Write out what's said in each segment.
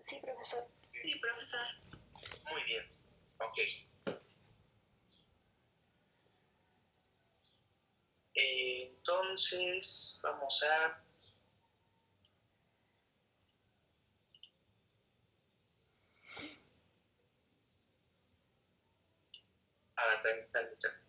Sí, profesor. Sí, profesor. Muy bien, ok. Entonces, vamos a... A ver, permítanme.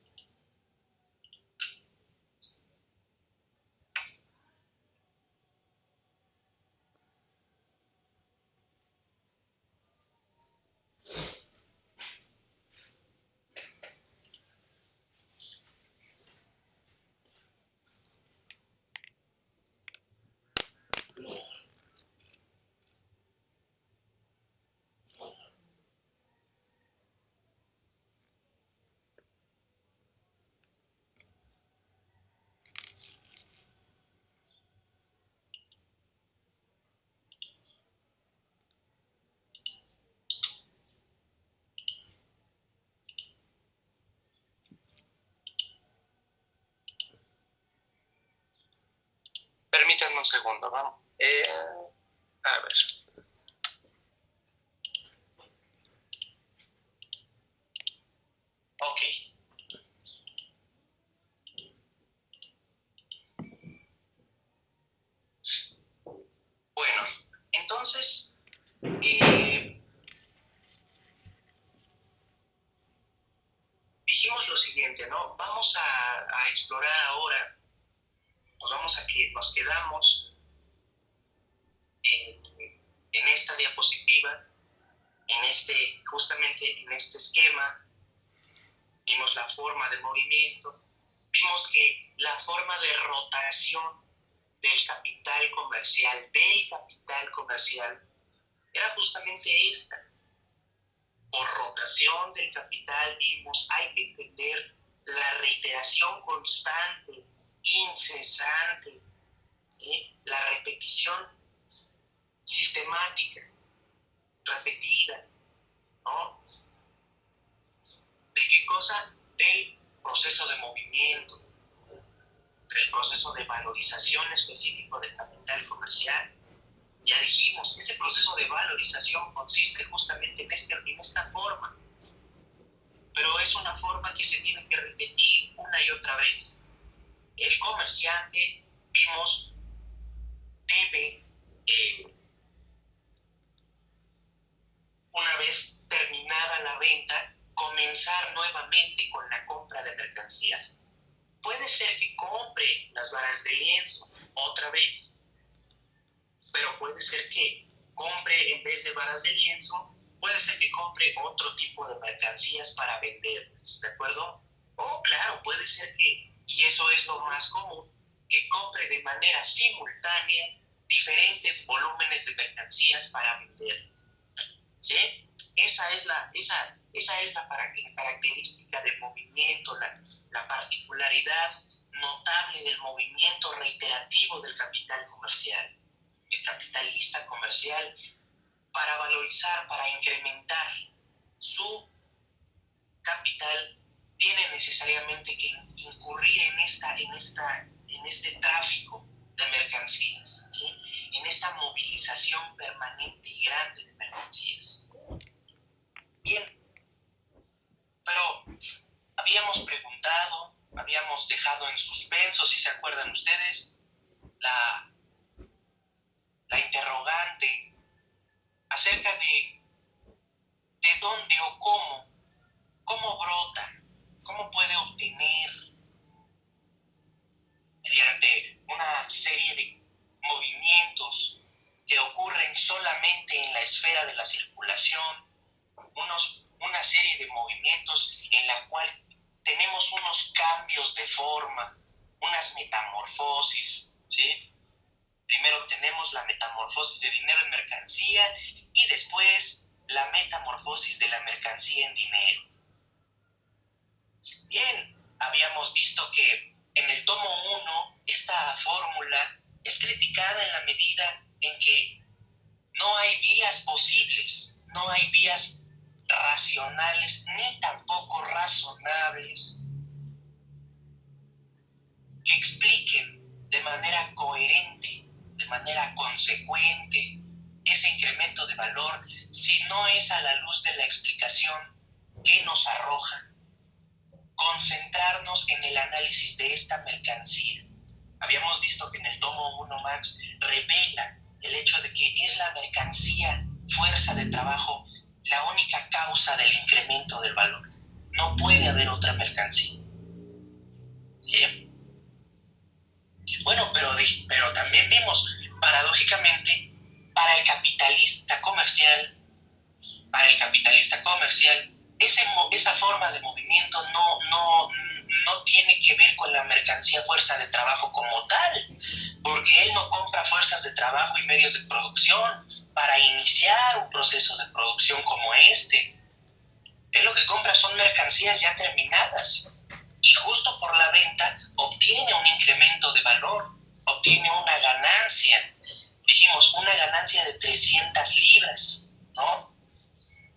Permítanme un segundo, vamos. A ver. Ok. Bueno, entonces, dijimos lo siguiente, ¿no? Vamos a explorar ahora, nos quedamos en esta diapositiva, justamente en este esquema. Vimos la forma de movimiento, vimos que la forma de rotación del capital comercial, era justamente esta. Por rotación del capital vimos, hay que entender la reiteración constante, incesante, ¿sí? La repetición sistemática, repetida, ¿no? ¿De qué cosa? Del proceso de movimiento, del proceso de valorización específico del capital comercial. Ya dijimos, ese proceso de valorización consiste justamente en esta forma, pero es una forma que se tiene que repetir una y otra vez. El comerciante, vimos, debe, una vez terminada la venta, comenzar nuevamente con la compra de mercancías. Puede ser que compre las varas de lienzo otra vez, pero puede ser que compre, en vez de varas de lienzo, puede ser que compre otro tipo de mercancías para venderlas, ¿de acuerdo? O claro, puede ser que, y eso es lo más común, que compre de manera simultánea diferentes volúmenes de mercancías para venderlas, ¿sí? Esa es la característica del movimiento, la particularidad notable del movimiento reiterativo del capital comercial. El capitalista comercial, para valorizar, para incrementar su capital, tiene necesariamente que incurrir en este tráfico de mercancías, ¿sí? En esta movilización permanente y grande de mercancías. Bien, pero habíamos dejado en suspenso, si se acuerdan ustedes, la interrogante acerca de dónde o cómo brota, cómo puede obtener, mediante una serie de movimientos que ocurren solamente en la esfera de la circulación, una serie de movimientos en la cual tenemos unos cambios de forma, unas metamorfosis, ¿sí? Primero tenemos la metamorfosis de dinero en mercancía y después la metamorfosis de la mercancía en dinero. Bien, habíamos visto que en el tomo 1 esta fórmula es criticada en la medida en que no hay vías posibles, no hay vías racionales ni tampoco razonables que expliquen de manera coherente, de manera consecuente, ese incremento de valor si no es a la luz de la explicación que nos arroja concentrarnos en el análisis de esta mercancía? Habíamos visto que en el tomo 1 Marx revela el hecho de que es la mercancía, fuerza de trabajo, la única causa del incremento del valor. No puede haber otra mercancía. ¿Sí? Bueno, pero también vimos, paradójicamente, para el capitalista comercial, esa forma de movimiento no tiene que ver con la mercancía fuerza de trabajo como tal, porque él no compra fuerzas de trabajo y medios de producción para iniciar un proceso de producción como este. Él lo que compra son mercancías ya terminadas, y justo por la venta obtiene un incremento de valor, obtiene una ganancia. Dijimos, una ganancia de 300 libras, ¿no?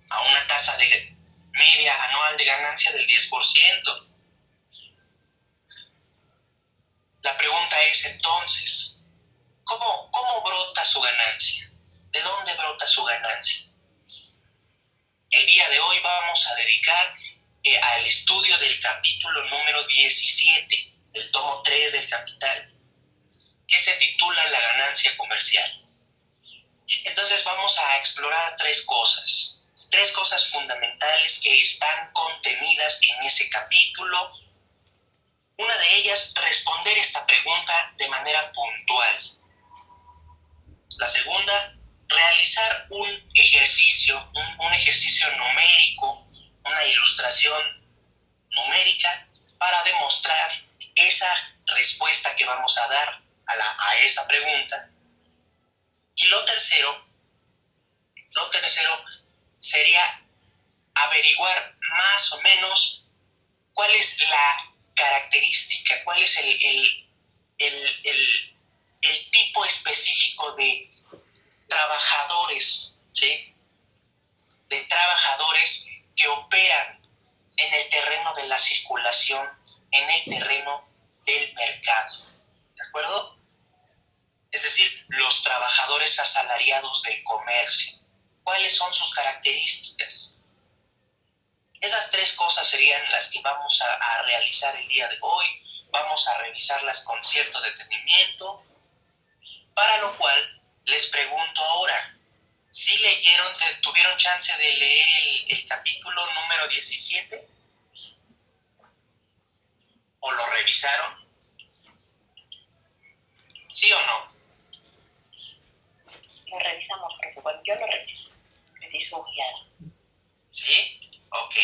A una tasa de media anual de ganancia del 10%. La pregunta es entonces, ¿cómo brota su ganancia? ¿De dónde brota su ganancia? El día de hoy vamos a dedicar al estudio del capítulo número 17 del tomo 3 del Capital, que se titula La ganancia comercial. Entonces vamos a explorar tres cosas fundamentales que están contenidas en ese capítulo. Una de ellas, responder esta pregunta de manera puntual. La segunda, realizar un ejercicio numérico, una ilustración numérica para demostrar esa respuesta que vamos a dar a esa pregunta. Y lo tercero sería averiguar más o menos cuál es la característica, cuál es el tipo específico de trabajadores, ¿sí? De trabajadores que operan en el terreno de la circulación, en el terreno del mercado, ¿de acuerdo? Es decir, los trabajadores asalariados del comercio. ¿Cuáles son sus características? Esas tres cosas serían las que vamos a realizar el día de hoy. Vamos a revisarlas con cierto detenimiento, para lo cual les pregunto ahora, ¿sí tuvieron chance de leer el capítulo número 17? ¿O lo revisaron? ¿Sí o no? Lo revisamos, porque bueno, yo lo reviso. Reviso ojeada. ¿Sí? Ok,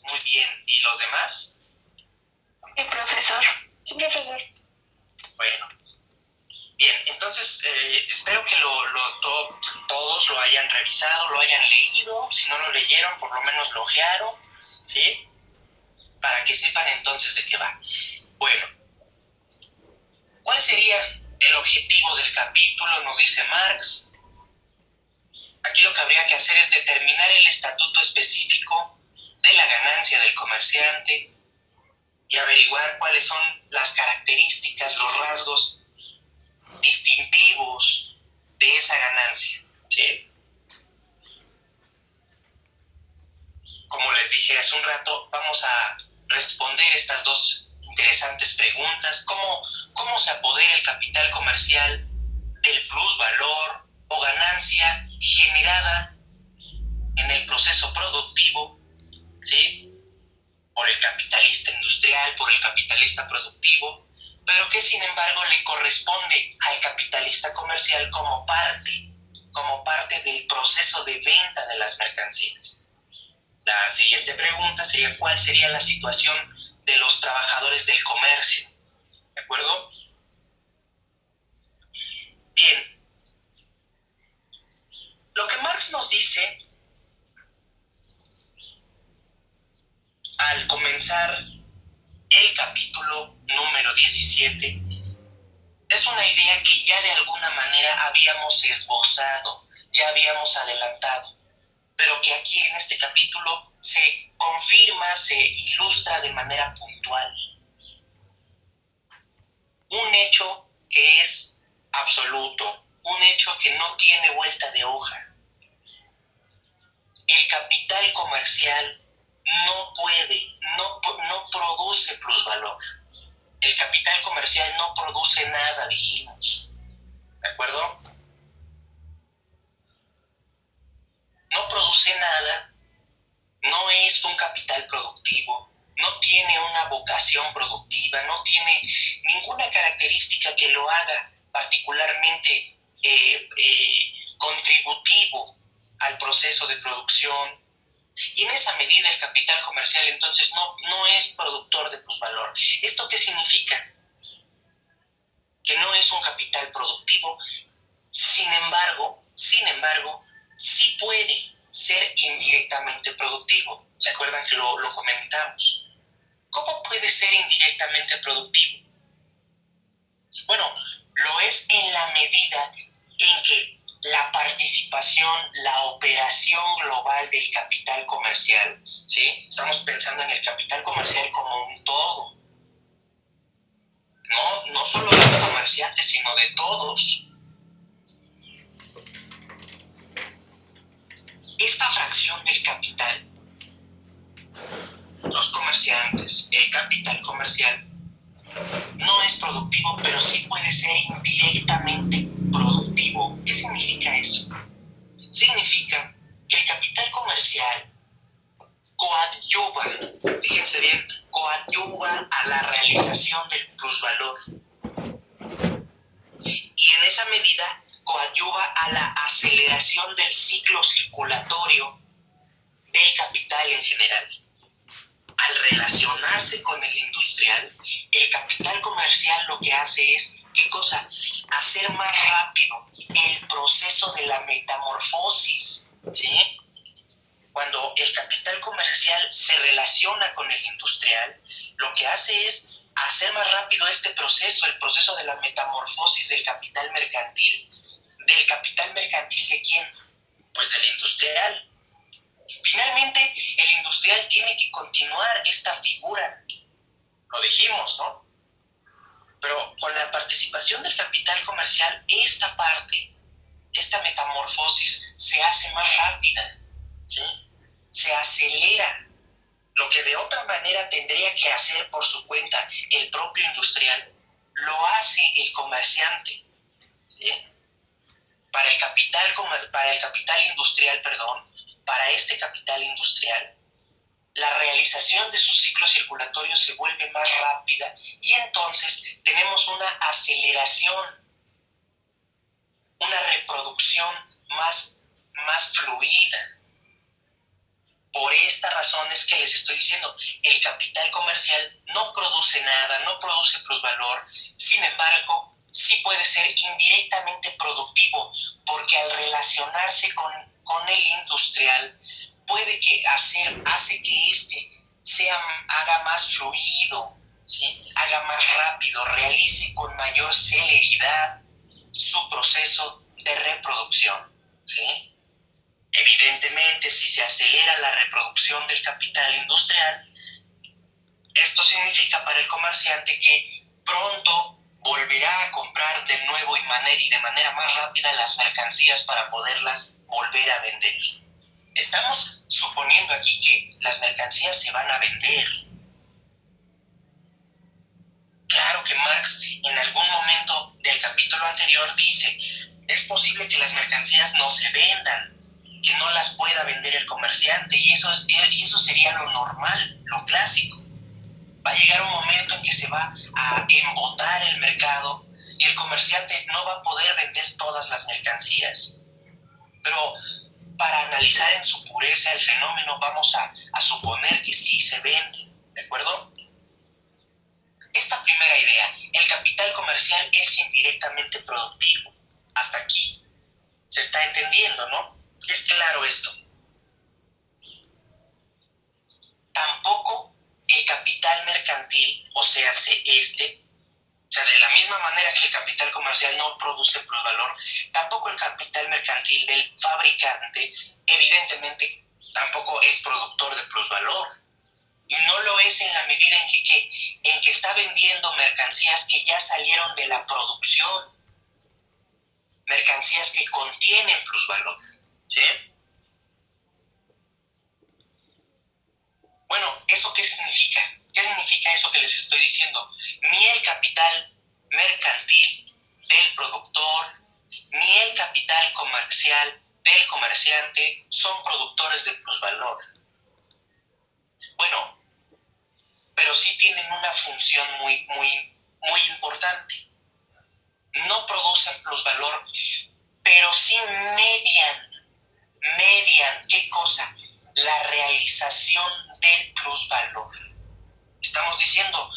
muy bien. ¿Y los demás? Sí, profesor. Sí, profesor. Bueno. Bien, entonces espero que todos lo hayan revisado, lo hayan leído. Si no lo leyeron, por lo menos lo ojearon, ¿sí? Para que sepan entonces de qué va. Bueno, ¿cuál sería el objetivo del capítulo? Nos dice Marx. Aquí lo que habría que hacer es determinar el estatuto específico de la ganancia del comerciante y averiguar cuáles son las características, los rasgos distintivos de esa ganancia, ¿sí? Como les dije hace un rato, vamos a responder estas dos interesantes preguntas. ¿Cómo se apodera el capital comercial del plusvalor o ganancia generada en el proceso productivo, ¿sí? Por el capitalista industrial, por el capitalista productivo, pero que sin embargo le corresponde al capitalista comercial como parte del proceso de venta de las mercancías? La siguiente pregunta sería: ¿cuál sería la situación de los trabajadores del comercio? ¿De acuerdo? Bien. Lo que Marx nos dice al comenzar el capítulo número 17 es una idea que ya de alguna manera habíamos esbozado, ya habíamos adelantado, pero que aquí en este capítulo se confirma, se ilustra de manera puntual. Un hecho que es absoluto, un hecho que que no tiene vuelta de hoja. El capital comercial no produce plusvalor. El capital comercial no produce nada, dijimos. ¿De acuerdo? No produce nada, no es un capital productivo, no tiene una vocación productiva, no tiene ninguna característica que lo haga particularmente contributivo al proceso de producción. Y en esa medida el capital comercial entonces no es productor de plusvalor. ¿Esto qué significa? Que no es un capital productivo. Sin embargo, sí puede ser indirectamente productivo. ¿Se acuerdan que lo comentamos? ¿Cómo puede ser indirectamente productivo? Bueno, lo es en la medida en que la participación, la operación global del capital comercial, ¿sí? Estamos pensando en el capital comercial como un todo. No solo de los comerciantes, sino de todos. Esta fracción del capital, los comerciantes, el capital comercial, no es productivo, pero sí puede ser indirectamente productivo. ¿Qué significa eso? Significa que el capital comercial coadyuva, fíjense bien, coadyuva a la realización del plusvalor. Y en esa medida coadyuva a la aceleración del ciclo circulatorio del capital en general. Al relacionarse con el industrial, el capital comercial lo que hace es, ¿qué cosa? Hacer más rápido el proceso de la metamorfosis, ¿sí? Cuando el capital comercial se relaciona con el industrial, lo que hace es hacer más rápido este proceso, el proceso de la metamorfosis del capital mercantil. ¿Del capital mercantil de quién? Pues del industrial. Finalmente, el industrial tiene que continuar esta figura. Lo dijimos, ¿no? Pero con la participación del capital comercial, esta parte, esta metamorfosis se hace más rápida, ¿sí? Se acelera. Lo que de otra manera tendría que hacer por su cuenta el propio industrial, lo hace el comerciante, ¿sí? Para el capital industrial, para este capital industrial, la realización de su ciclo circulatorio se vuelve más rápida y entonces tenemos una aceleración, una reproducción más fluida. Por esta razón es que les estoy diciendo, el capital comercial no produce nada, no produce plusvalor, sin embargo, sí puede ser indirectamente productivo, porque al relacionarse con el industrial, puede que hace que éste haga más fluido, ¿sí? Haga más rápido, realice con mayor celeridad su proceso de reproducción, ¿sí? Evidentemente, si se acelera la reproducción del capital industrial, esto significa para el comerciante que pronto volverá a comprar de nuevo y de manera más rápida las mercancías para poderlas volver a vender. Estamos suponiendo aquí que las mercancías se van a vender. Claro que Marx en algún momento del capítulo anterior dice, es posible que las mercancías no se vendan, que no las pueda vender el comerciante, y eso sería lo normal, lo clásico. Va a llegar un momento en que se va a embotar el mercado y el comerciante no va a poder vender todas las mercancías. Pero para analizar en su pureza el fenómeno vamos a suponer que sí se vende, ¿de acuerdo? Esta primera idea, el capital comercial es indirectamente productivo. Hasta aquí se está entendiendo, ¿no? Es claro esto. Tampoco el capital mercantil, o sea, de la misma manera que el capital comercial no produce plusvalor, tampoco el capital mercantil del fabricante, evidentemente, tampoco es productor de plusvalor. Y no lo es en la medida en que está vendiendo mercancías que ya salieron de la producción. mercancías que contienen plusvalor, ¿sí? Bueno, ¿eso qué significa? ¿Qué significa eso que les estoy diciendo? Ni el capital mercantil del productor, ni el capital comercial del comerciante son productores de plusvalor. Bueno, pero sí tienen una función muy importante. No producen plusvalor, pero sí median, ¿qué cosa? La realización del plusvalor. Estamos diciendo,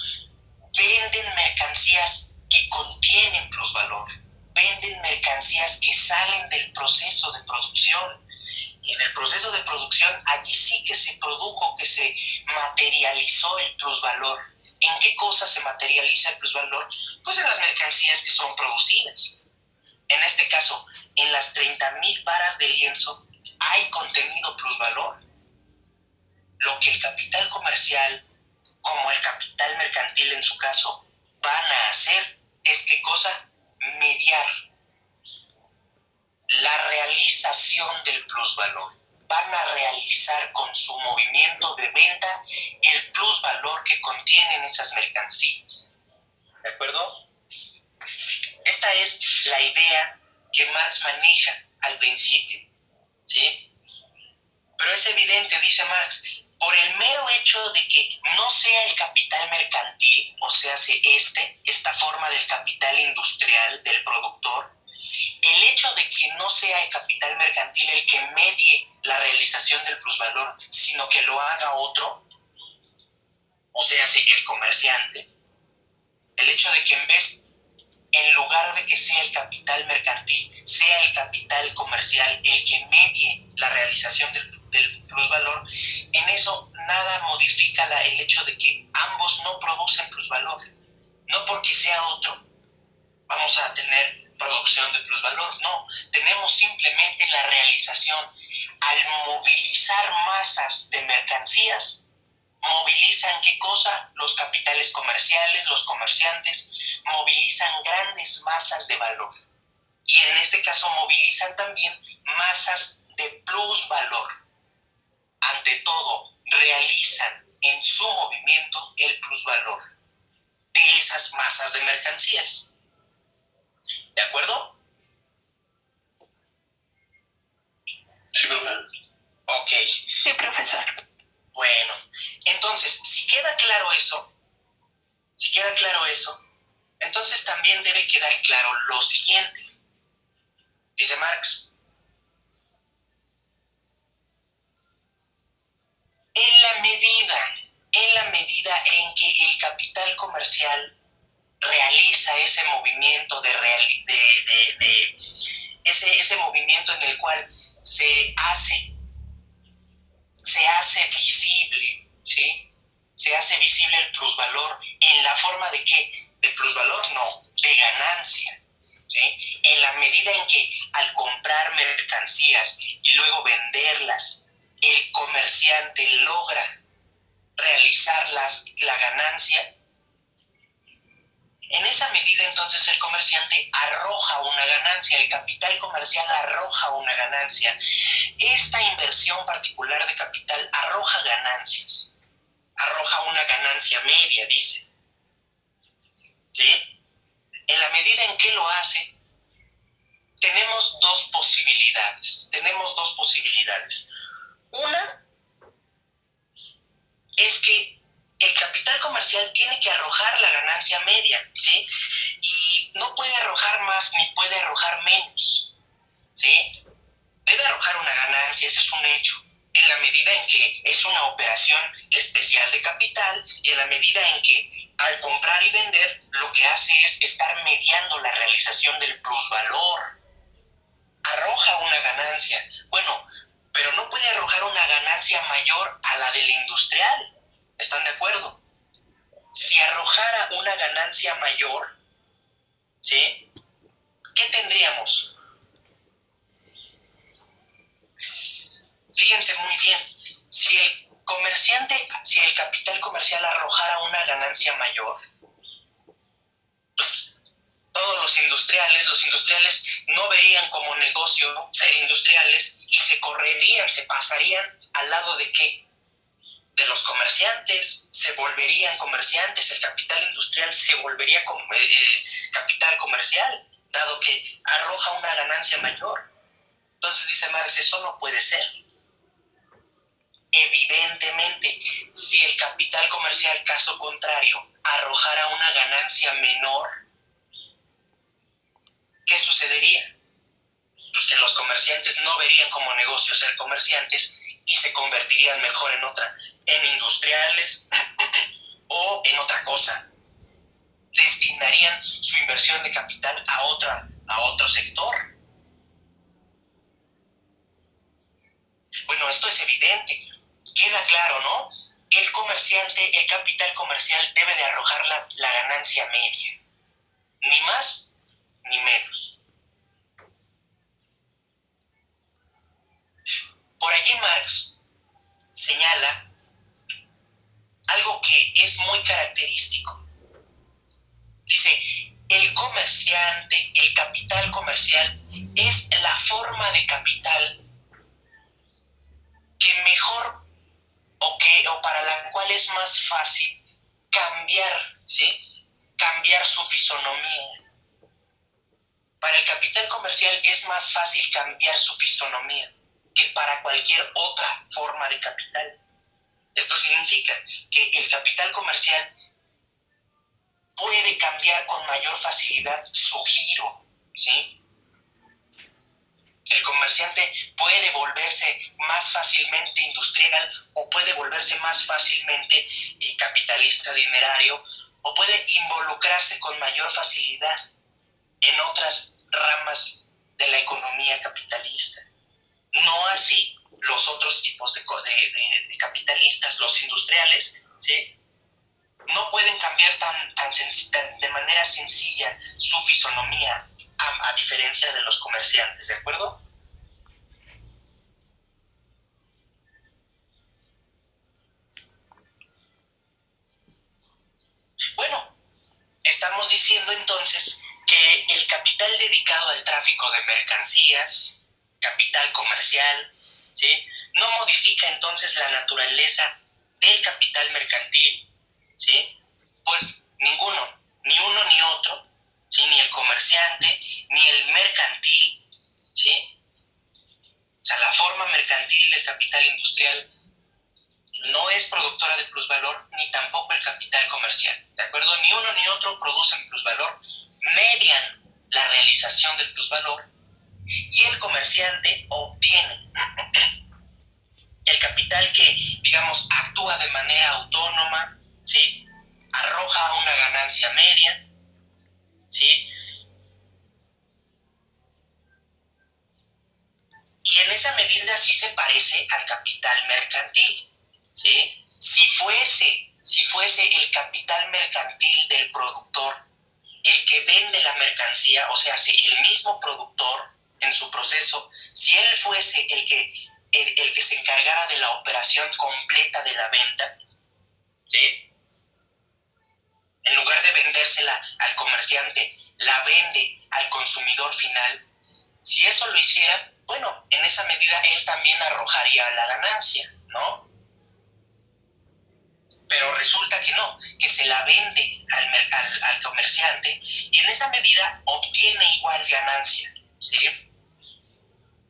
venden mercancías que contienen plusvalor, venden mercancías que salen del proceso de producción. Y en el proceso de producción, allí sí que se produjo, que se materializó el plusvalor. ¿En qué cosa se materializa el plusvalor? Pues en las mercancías que son producidas. En este caso, en las 30,000 varas de lienzo hay contenido plusvalor. Lo que el capital comercial, como el capital mercantil en su caso, van a hacer es ¿qué cosa? Mediar la realización del plusvalor. Van a realizar con su movimiento de venta el plusvalor que contienen esas mercancías. ¿De acuerdo? Esta es la idea que Marx maneja al principio, ¿sí? Pero es evidente, dice Marx, por el mero hecho de que no sea el capital mercantil, o sea, esta forma del capital industrial, del productor, el hecho de que no sea el capital mercantil el que medie la realización del plusvalor, sino que lo haga otro, o sea, el comerciante, el hecho de que en lugar de que sea el capital mercantil, sea el capital comercial el que medie la realización del plusvalor, en eso nada modifica el hecho de que ambos no producen plusvalor. No porque sea otro vamos a tener producción de plusvalor, no, tenemos simplemente la realización. Al movilizar masas de mercancías, movilizan ¿qué cosa? Los capitales comerciales, los comerciantes, movilizan grandes masas de valor. Y en este caso movilizan también masas de plusvalor. Ante todo, realizan en su movimiento el plusvalor de esas masas de mercancías. ¿De acuerdo? Sí, profesor. Ok. Sí, profesor. Bueno, entonces, si queda claro eso, entonces también debe quedar claro lo siguiente. Dice Marx, en la medida en que el capital comercial realiza ese movimiento ese movimiento en el cual se hace visible, ¿sí? Se hace visible el plusvalor en la forma de ¿qué? De plusvalor, no, de ganancia, ¿sí? En la medida en que al comprar mercancías y luego venderlas, el comerciante logra realizar la ganancia, en esa medida entonces el comerciante arroja una ganancia, el capital comercial arroja una ganancia. Esta inversión particular de capital arroja ganancias, arroja una ganancia media, dice. ¿Sí? En la medida en que lo hace, tenemos dos posibilidades. Una es que el capital comercial tiene que arrojar la ganancia media, ¿sí? Y no puede arrojar más ni puede arrojar menos, ¿sí? Debe arrojar una ganancia, ese es un hecho, en la medida en que es una operación especial de capital y en la medida en que al comprar y vender lo que hace es estar mediando la realización del plusvalor. Arroja una ganancia, bueno, pero no puede arrojar una ganancia mayor a la del industrial. ¿Están de acuerdo? Si arrojara una ganancia mayor, ¿sí? ¿Qué tendríamos? Fíjense muy bien, si el capital comercial arrojara una ganancia mayor, pues todos los industriales los industriales no verían como negocio ser industriales y se pasarían al lado de ¿qué? De los comerciantes, se volverían comerciantes, el capital industrial se volvería capital comercial, dado que arroja una ganancia mayor. Entonces dice Marx, eso no puede ser. Evidentemente, si el capital comercial, caso contrario, arrojara una ganancia menor, ¿qué sucedería? Pues que los comerciantes no verían como negocio ser comerciantes y se convertirían mejor en industriales o en otra cosa. Destinarían su inversión de capital a otro sector. Bueno, esto es evidente. Queda claro, ¿no? El capital comercial debe de arrojar la ganancia media. Ni más ni menos. Por allí Marx señala algo que es muy característico. Dice, el capital comercial es la forma de capital que mejor o para la cual es más fácil cambiar, ¿sí? Cambiar su fisonomía. Para el capital comercial es más fácil cambiar su fisonomía que para cualquier otra forma de capital. Esto significa que el capital comercial puede cambiar con mayor facilidad su giro, ¿sí? El comerciante puede volverse más fácilmente industrial o puede volverse más fácilmente capitalista dinerario o puede involucrarse con mayor facilidad en otras ramas de la economía capitalista. No así los otros tipos de capitalistas, los industriales, ¿sí? No pueden cambiar de manera sencilla su fisonomía, a diferencia de los comerciantes, ¿de acuerdo? Bueno, estamos diciendo entonces que el capital dedicado al tráfico de mercancías, capital comercial, ¿sí? No modifica entonces la naturaleza del capital mercantil, ¿sí? Pues ninguno, ni uno ni otro, ¿sí? Ni el comerciante, ni el mercantil, ¿sí? O sea, la forma mercantil del capital industrial no es productora de plusvalor, ni tampoco el capital comercial, ¿de acuerdo? Ni uno ni otro producen plusvalor, median la realización del plusvalor y el comerciante obtiene el capital que, digamos, actúa de manera autónoma, ¿sí? Arroja una ganancia media, ¿sí? Y en esa medida sí se parece al capital mercantil, ¿sí? Si fuese el capital mercantil del productor el que vende la mercancía, o sea, si el mismo productor en su proceso, si él fuese el que se encargara de la operación completa de la venta, ¿sí? En lugar de vendérsela al comerciante, la vende al consumidor final. Si eso lo hiciera, bueno, en esa medida él también arrojaría la ganancia, ¿no? Pero resulta que no, que se la vende al comerciante y en esa medida obtiene igual ganancia, ¿sí?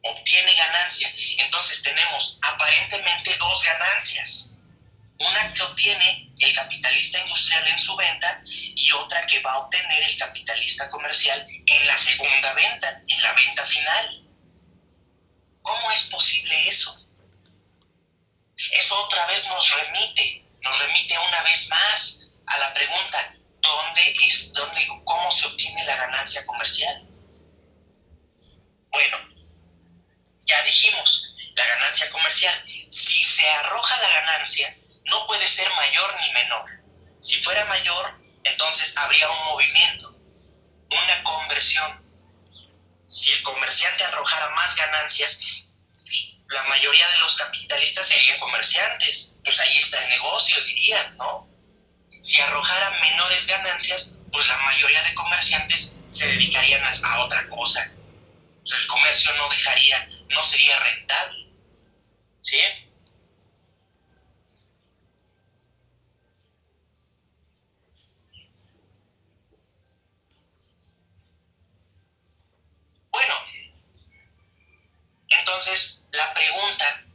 Obtiene ganancia. Entonces tenemos aparentemente dos ganancias. Una que obtiene el capitalista industrial en su venta y otra que va a obtener el capitalista comercial en la segunda venta, en la venta final. ¿Cómo es posible eso? Eso otra vez nos remite una vez más a la pregunta, ¿cómo se obtiene la ganancia comercial? Bueno, ya dijimos, la ganancia comercial, si se arroja la ganancia, no puede ser mayor ni menor. Si fuera mayor, entonces habría un movimiento, una conversión. Si el comerciante arrojara más ganancias, la mayoría de los capitalistas serían comerciantes. Pues ahí está el negocio, dirían, ¿no? Si arrojara menores ganancias, pues la mayoría de comerciantes se dedicarían a otra cosa. O sea, el comercio no sería rentable, ¿sí? Bueno, entonces la pregunta,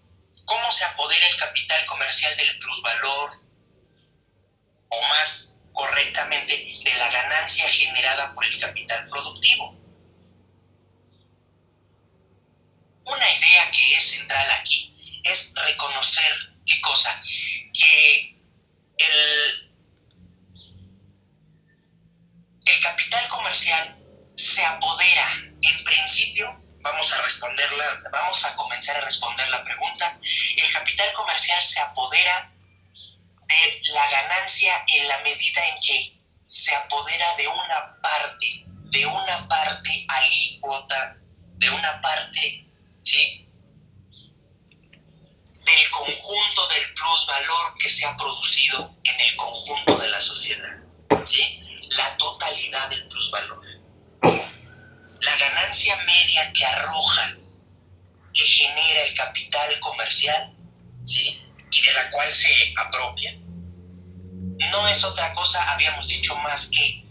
¿cómo se apodera el capital comercial del plusvalor, o más correctamente, de la ganancia generada por el capital productivo? Una idea que es central aquí es reconocer, ¿qué cosa? Que el capital comercial se apodera, en principio, vamos a comenzar a responder la pregunta. El capital comercial se apodera de la ganancia en la medida en que se apodera de una parte alícuota, de una parte, ¿sí?, del conjunto del plusvalor que se ha producido en el conjunto de la sociedad, ¿sí? La totalidad del plusvalor. La ganancia media que arroja, que genera el capital comercial, ¿sí?, y de la cual se apropia, no es otra cosa, habíamos dicho, más que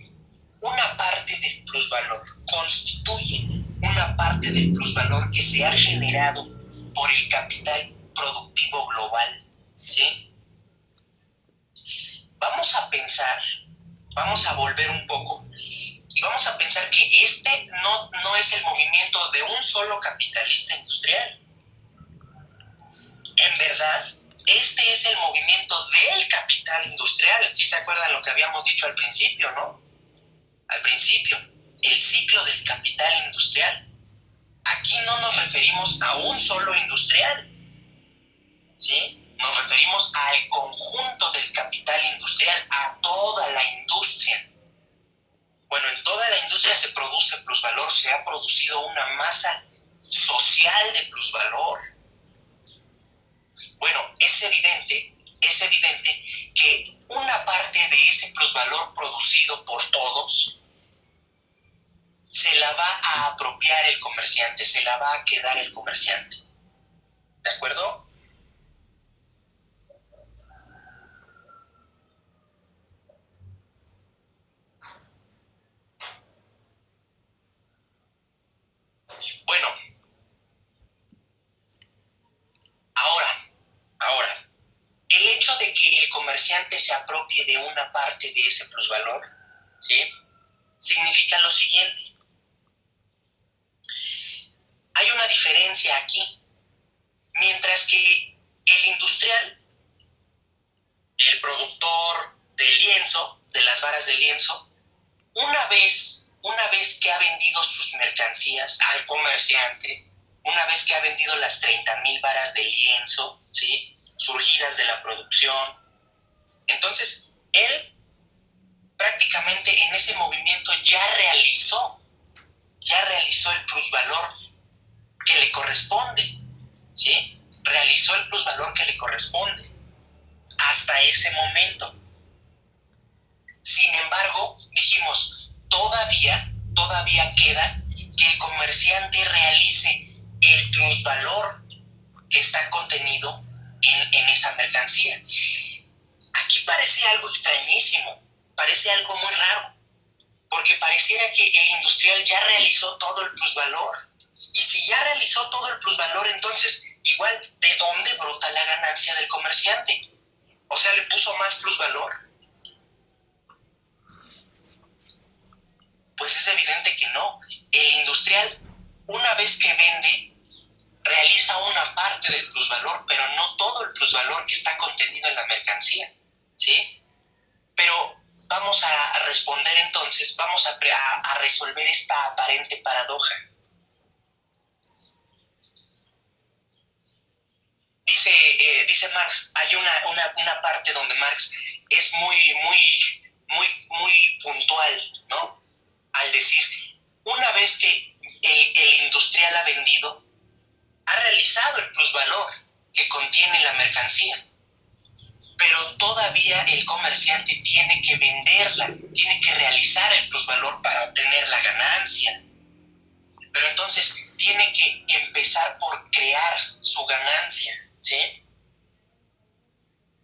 una parte del plusvalor, constituye una parte del plusvalor que se ha generado por el capital productivo global, ¿sí? Vamos a volver un poco y vamos a pensar que este no es el movimiento de un solo capitalista industrial. En verdad, este es el movimiento del capital industrial. ¿Sí se acuerdan lo que habíamos dicho al principio, no? Al principio, el ciclo del capital industrial. Aquí no nos referimos a un solo industrial, ¿sí? Nos referimos al conjunto del capital industrial, a toda la industria. Bueno, en toda la industria se produce plusvalor, se ha producido una masa social de plusvalor. Bueno, es evidente que una parte de ese plusvalor producido por todos se la va a apropiar el comerciante, se la va a quedar el comerciante. ¿De acuerdo? Bueno, ahora, el hecho de que el comerciante se apropie de una parte de ese plusvalor, ¿sí?, significa lo siguiente. Hay una diferencia aquí. Mientras que el industrial, el productor de lienzo, de las varas de lienzo, una vez que ha vendido sus mercancías al comerciante, una vez que ha vendido las 30,000 varas de lienzo, ¿sí?, surgidas de la producción, entonces él prácticamente en ese movimiento ya realizó el plusvalor que le corresponde, ¿sí? Realizó el plusvalor que le corresponde hasta ese momento. Sin embargo, dijimos, todavía queda que el comerciante realice el plusvalor que está contenido en esa mercancía. Aquí parece algo extrañísimo, parece algo muy raro, porque pareciera que el industrial ya realizó todo el plusvalor. Y si ya realizó todo el plusvalor, entonces, igual, ¿de dónde brota la ganancia del comerciante? O sea, ¿le puso más plusvalor? Pues es evidente que no. El industrial, una vez que vende, realiza una parte del plusvalor, pero no todo el plusvalor que está contenido en la mercancía, ¿sí? Pero vamos a responder entonces, vamos a resolver esta aparente paradoja. Dice Marx, hay una parte donde Marx es muy puntual, ¿no?, al decir, una vez que el industrial ha vendido, ha realizado el plusvalor que contiene la mercancía, pero pero todavía el comerciante tiene que venderla, tiene que realizar el plusvalor para obtener la ganancia. Pero entonces tiene que empezar por crear su ganancia, ¿sí?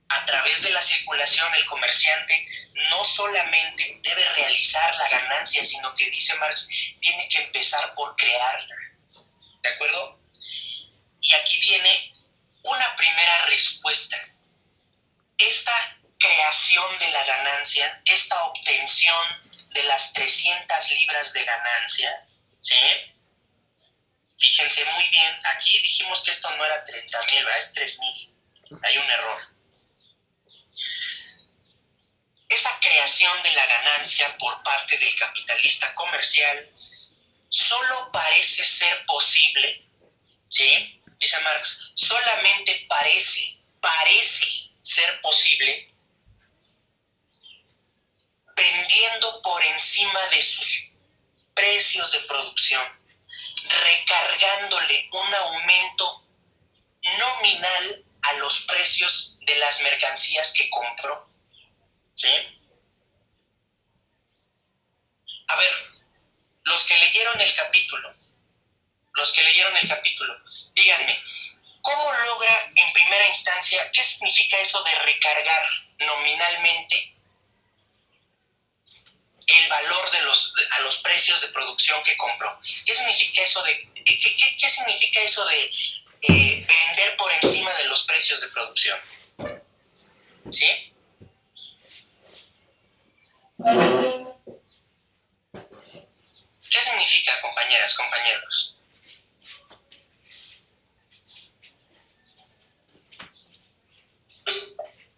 A través de la circulación, el comerciante no solamente debe realizar la ganancia, sino que, dice Marx, tiene que empezar por crearla. ¿De acuerdo? Y aquí viene una primera respuesta. Esta creación de la ganancia, esta obtención de las 300 libras de ganancia, ¿sí? Fíjense muy bien, aquí dijimos que esto no era 30,000, ¿verdad? Es 3,000. Hay un error. Esa creación de la ganancia por parte del capitalista comercial solo parece ser posible, ¿sí? Dice Marx, solamente parece ser posible vendiendo por encima de sus precios de producción, recargándole un aumento nominal a los precios de las mercancías que compró, ¿sí? A ver, los que leyeron el capítulo, díganme, ¿cómo logra en primera instancia, qué significa eso de recargar nominalmente el valor a los precios de producción que compró? ¿Qué significa eso qué significa eso de vender por encima de los precios de producción? ¿Sí? ¿Qué significa, compañeras, compañeros?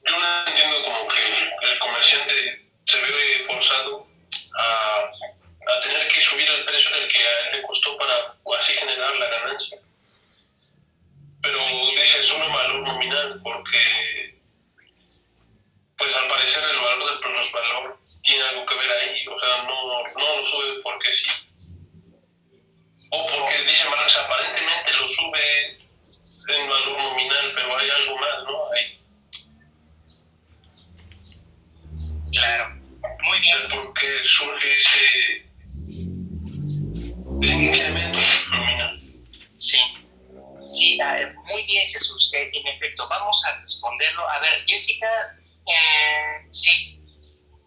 Yo no entiendo como que el comerciante se ve forzado a tener que subir el precio del que a él le costó para así generar la ganancia. Pero dice sube valor nominal porque pues al parecer el valor del plusvalor tiene algo que ver ahí, o sea, no lo sube porque sí. O porque dice Marx, aparentemente lo sube en valor nominal, pero hay algo más, ¿no? Ahí. Claro, muy bien. Porque surge ese incremento nominal. Sí, muy bien, Jesús. En efecto, vamos a responderlo. A ver, Jessica, sí,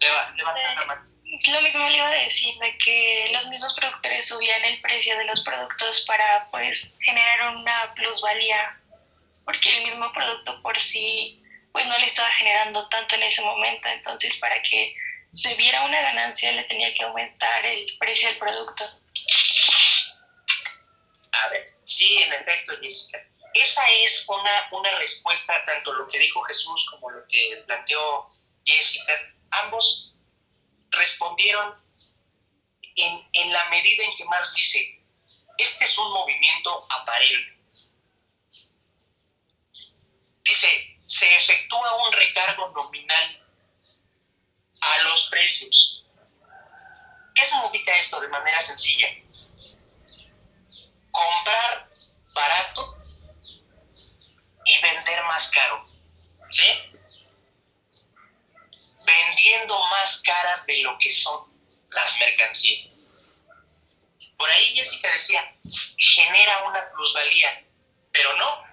levanta la mano. Lo mismo le iba a decir, de que los mismos productores subían el precio de los productos para pues generar una plusvalía, porque el mismo producto por sí pues no le estaba generando tanto en ese momento, entonces para que se viera una ganancia le tenía que aumentar el precio del producto. A ver, sí, en efecto, Jessica. Esa es una respuesta, tanto lo que dijo Jesús como lo que planteó Jessica. Ambos respondieron en la medida en que Marx dice, este es un movimiento aparente. Dice, se efectúa un recargo nominal a los precios. ¿Qué significa esto de manera sencilla? Comprar barato y vender más caro, ¿sí? Vendiendo más caras de lo que son las mercancías. Por ahí Jessica decía, genera una plusvalía, pero no,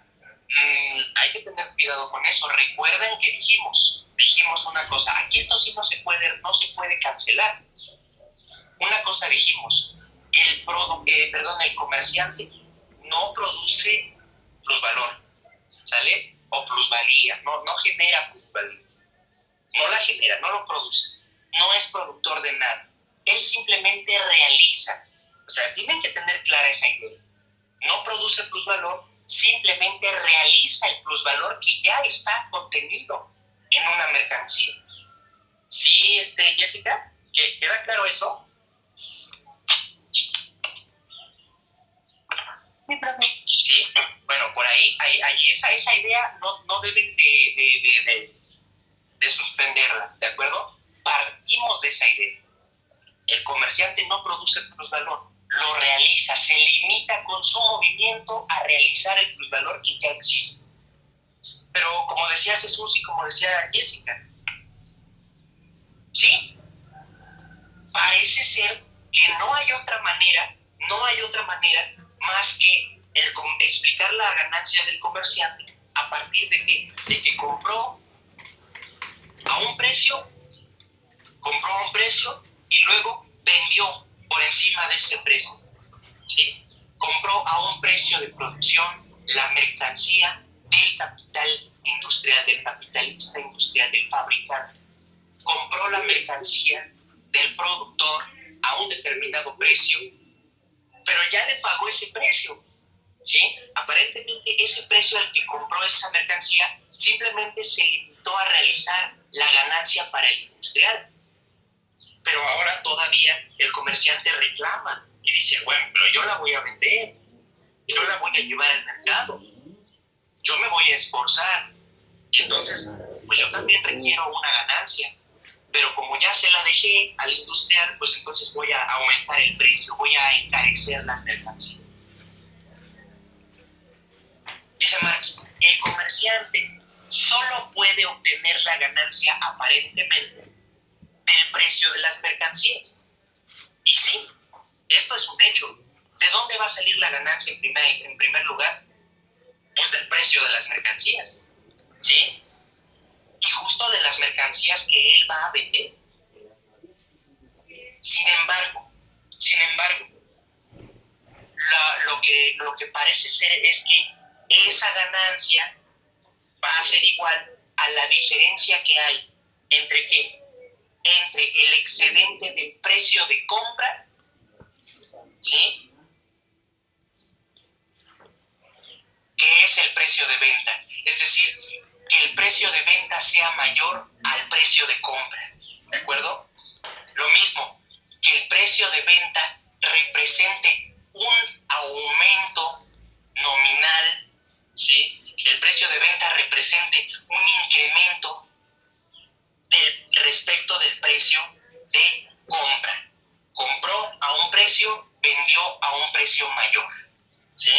hay que tener cuidado con eso. Recuerden que dijimos una cosa, aquí esto sí no se puede cancelar. Una cosa dijimos, el comerciante no produce plusvalor, ¿sale? O plusvalía, no genera plusvalía. No la genera, no lo produce, no es productor de nada. Él simplemente realiza. O sea, tienen que tener clara esa idea. No produce plusvalor, simplemente realiza el plusvalor que ya está contenido en una mercancía. ¿Sí, Jessica? ¿Queda claro eso? Sí, profe. Sí. Bueno, por ahí esa idea no deben de suspenderla, ¿de acuerdo? Partimos de esa idea. El comerciante no produce plusvalor, lo realiza, se limita con su movimiento a realizar el plusvalor que ya existe. Pero como decía Jesús y como decía Jessica, ¿sí? Parece ser que no hay otra manera más que explicar la ganancia del comerciante a partir de que compró a un precio y luego vendió por encima de ese precio, ¿sí? Compró a un precio de producción la mercancía del capital industrial, del capitalista industrial, del fabricante. Compró la mercancía del productor a un determinado precio, pero ya le pagó ese precio, ¿sí? Aparentemente ese precio al que compró esa mercancía simplemente se limitó a realizar la ganancia para el industrial. Pero ahora todavía el comerciante reclama y dice, bueno, pero yo la voy a vender, yo la voy a llevar al mercado, yo me voy a esforzar, y entonces pues yo también requiero una ganancia, pero como ya se la dejé al industrial, pues entonces voy a aumentar el precio, voy a encarecer las mercancías. Dice Marx, el comerciante solo puede obtener la ganancia aparentemente del precio de las mercancías. Y sí, esto es un hecho. ¿De dónde va a salir la ganancia en primer lugar? Pues del precio de las mercancías, ¿sí? Y justo de las mercancías que él va a vender. Sin embargo, lo que parece ser es que esa ganancia va a ser igual a la diferencia que hay entre el excedente del precio de compra, ¿sí? Que es el precio de venta. Es decir, que el precio de venta sea mayor al precio de compra, ¿de acuerdo? Lo mismo, que el precio de venta represente un aumento nominal, ¿sí? Que el precio de venta represente un incremento respecto del precio de compra. Compró a un precio, vendió a un precio mayor, ¿sí?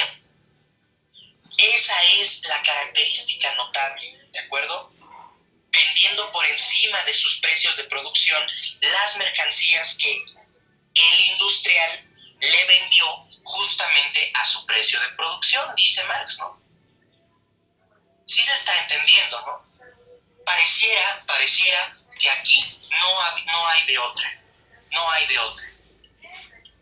Esa es la característica notable, ¿de acuerdo? Vendiendo por encima de sus precios de producción las mercancías que el industrial le vendió justamente a su precio de producción, dice Marx, ¿no? Sí se está entendiendo, ¿no? Pareciera que aquí no hay de otra.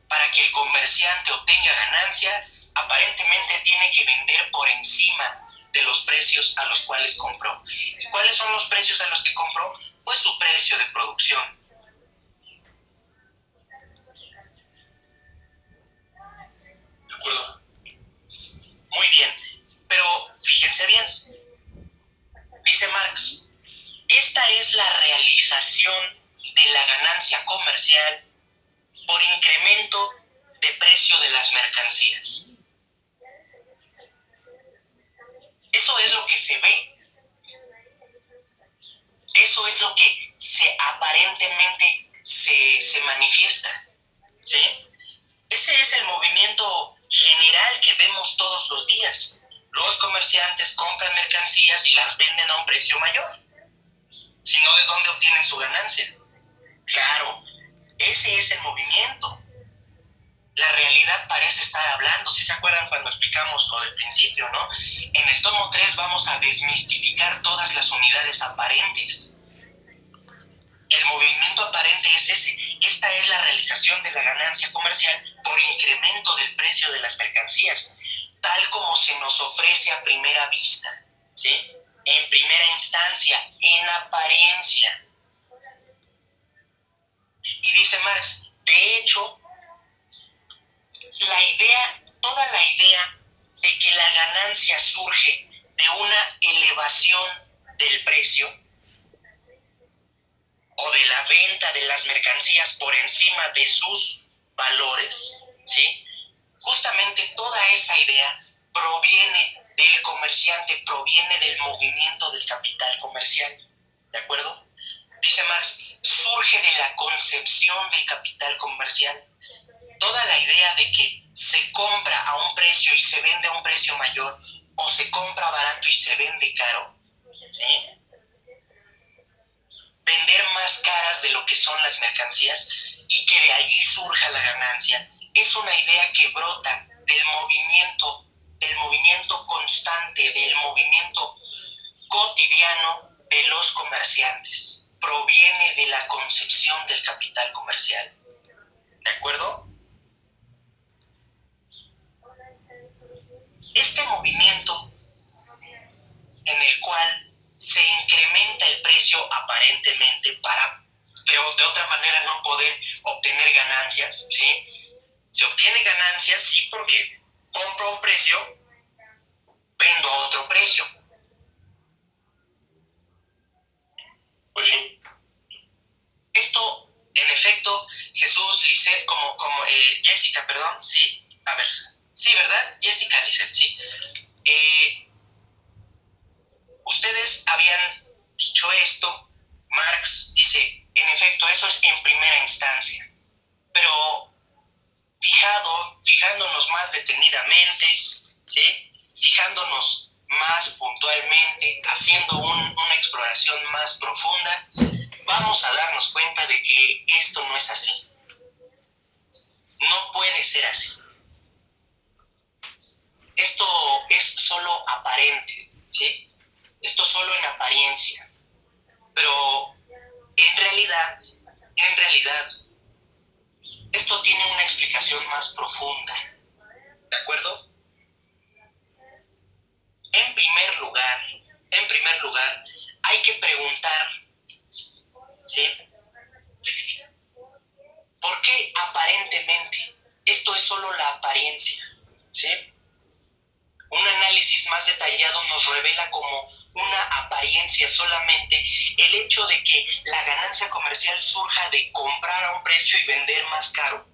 Para que el comerciante obtenga ganancia, aparentemente tiene que vender por encima de los precios a los cuales compró. ¿Cuáles son los precios a los que compró? Pues su precio de producción. ¿De acuerdo? Muy bien, pero fíjense bien, dice Marx, esta es la realización de la ganancia comercial por incremento de precio de las mercancías. Eso es lo que se ve. Eso es lo que aparentemente se manifiesta, ¿sí? Ese es el movimiento general que vemos todos los días. Los comerciantes compran mercancías y las venden a un precio mayor. Si no, ¿de dónde obtienen su ganancia? Claro, ese es el movimiento. La realidad parece estar hablando. ¿Sí se acuerdan cuando explicamos lo del principio, no? En el tomo 3 vamos a desmistificar todas las unidades aparentes. El movimiento aparente es ese. Esta es la realización de la ganancia comercial por incremento del precio de las mercancías, tal como se nos ofrece a primera vista, ¿sí? En primera instancia, en apariencia. Y dice Marx, de hecho, toda la idea de que la ganancia surge de una elevación del precio o de la venta de las mercancías por encima de sus valores, ¿sí? Justamente toda esa idea proviene del comerciante, proviene del movimiento del capital comercial, ¿de acuerdo? Dice Marx, surge de la concepción del capital comercial. Toda la idea de que se compra a un precio y se vende a un precio mayor, o se compra barato y se vende caro, ¿sí? Vender más caras de lo que son las mercancías y que de allí surja la ganancia, es una idea que brota del movimiento constante, del movimiento cotidiano de los comerciantes. Proviene de la concepción del capital comercial. ¿De acuerdo? Este movimiento en el cual se incrementa el precio aparentemente para de otra manera no poder obtener ganancias, ¿sí? Se obtiene ganancias, sí, porque compro a un precio, vendo a otro precio. Pues sí. Esto, en efecto, Jesús, Lisette, Jessica, perdón, sí, a ver, sí, ¿verdad? Jessica, Lisette, sí. Ustedes habían dicho esto, Marx dice, en efecto, eso es en primera instancia, pero fijándonos más detenidamente, ¿sí? Fijándonos más puntualmente, haciendo una exploración más profunda, vamos a darnos cuenta de que esto no es así. No puede ser así. Esto es solo aparente, ¿sí? Esto solo en apariencia. Pero en realidad, esto tiene una explicación más profunda. ¿De acuerdo? En primer lugar, hay que preguntar, ¿sí? ¿Por qué aparentemente? Esto es solo la apariencia, ¿sí? Un análisis más detallado nos revela como una apariencia solamente el hecho de que la ganancia comercial surja de comprar a un precio y vender más caro.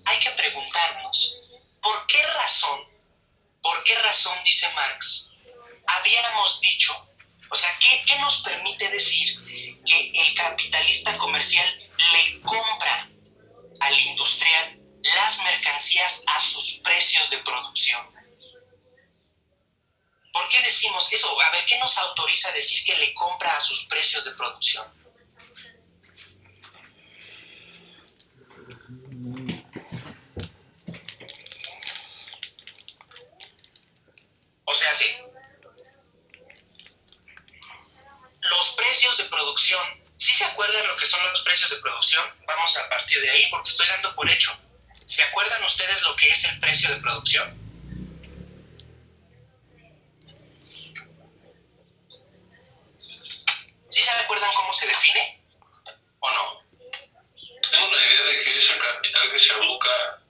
Hay que preguntarnos, ¿por qué razón, dice Marx, habíamos dicho, o sea, ¿qué nos permite decir que el capitalista comercial le compra al industrial las mercancías a sus precios de producción? ¿Por qué decimos eso? A ver, ¿qué nos autoriza a decir que le compra a sus precios de producción? O sea, sí. Los precios de producción, ¿sí se acuerdan lo que son los precios de producción? Vamos a partir de ahí porque estoy dando por hecho. ¿Se acuerdan ustedes lo que es el precio de producción? ¿Sí se acuerdan cómo se define? ¿O no? Tengo la idea de que es el capital que se aboca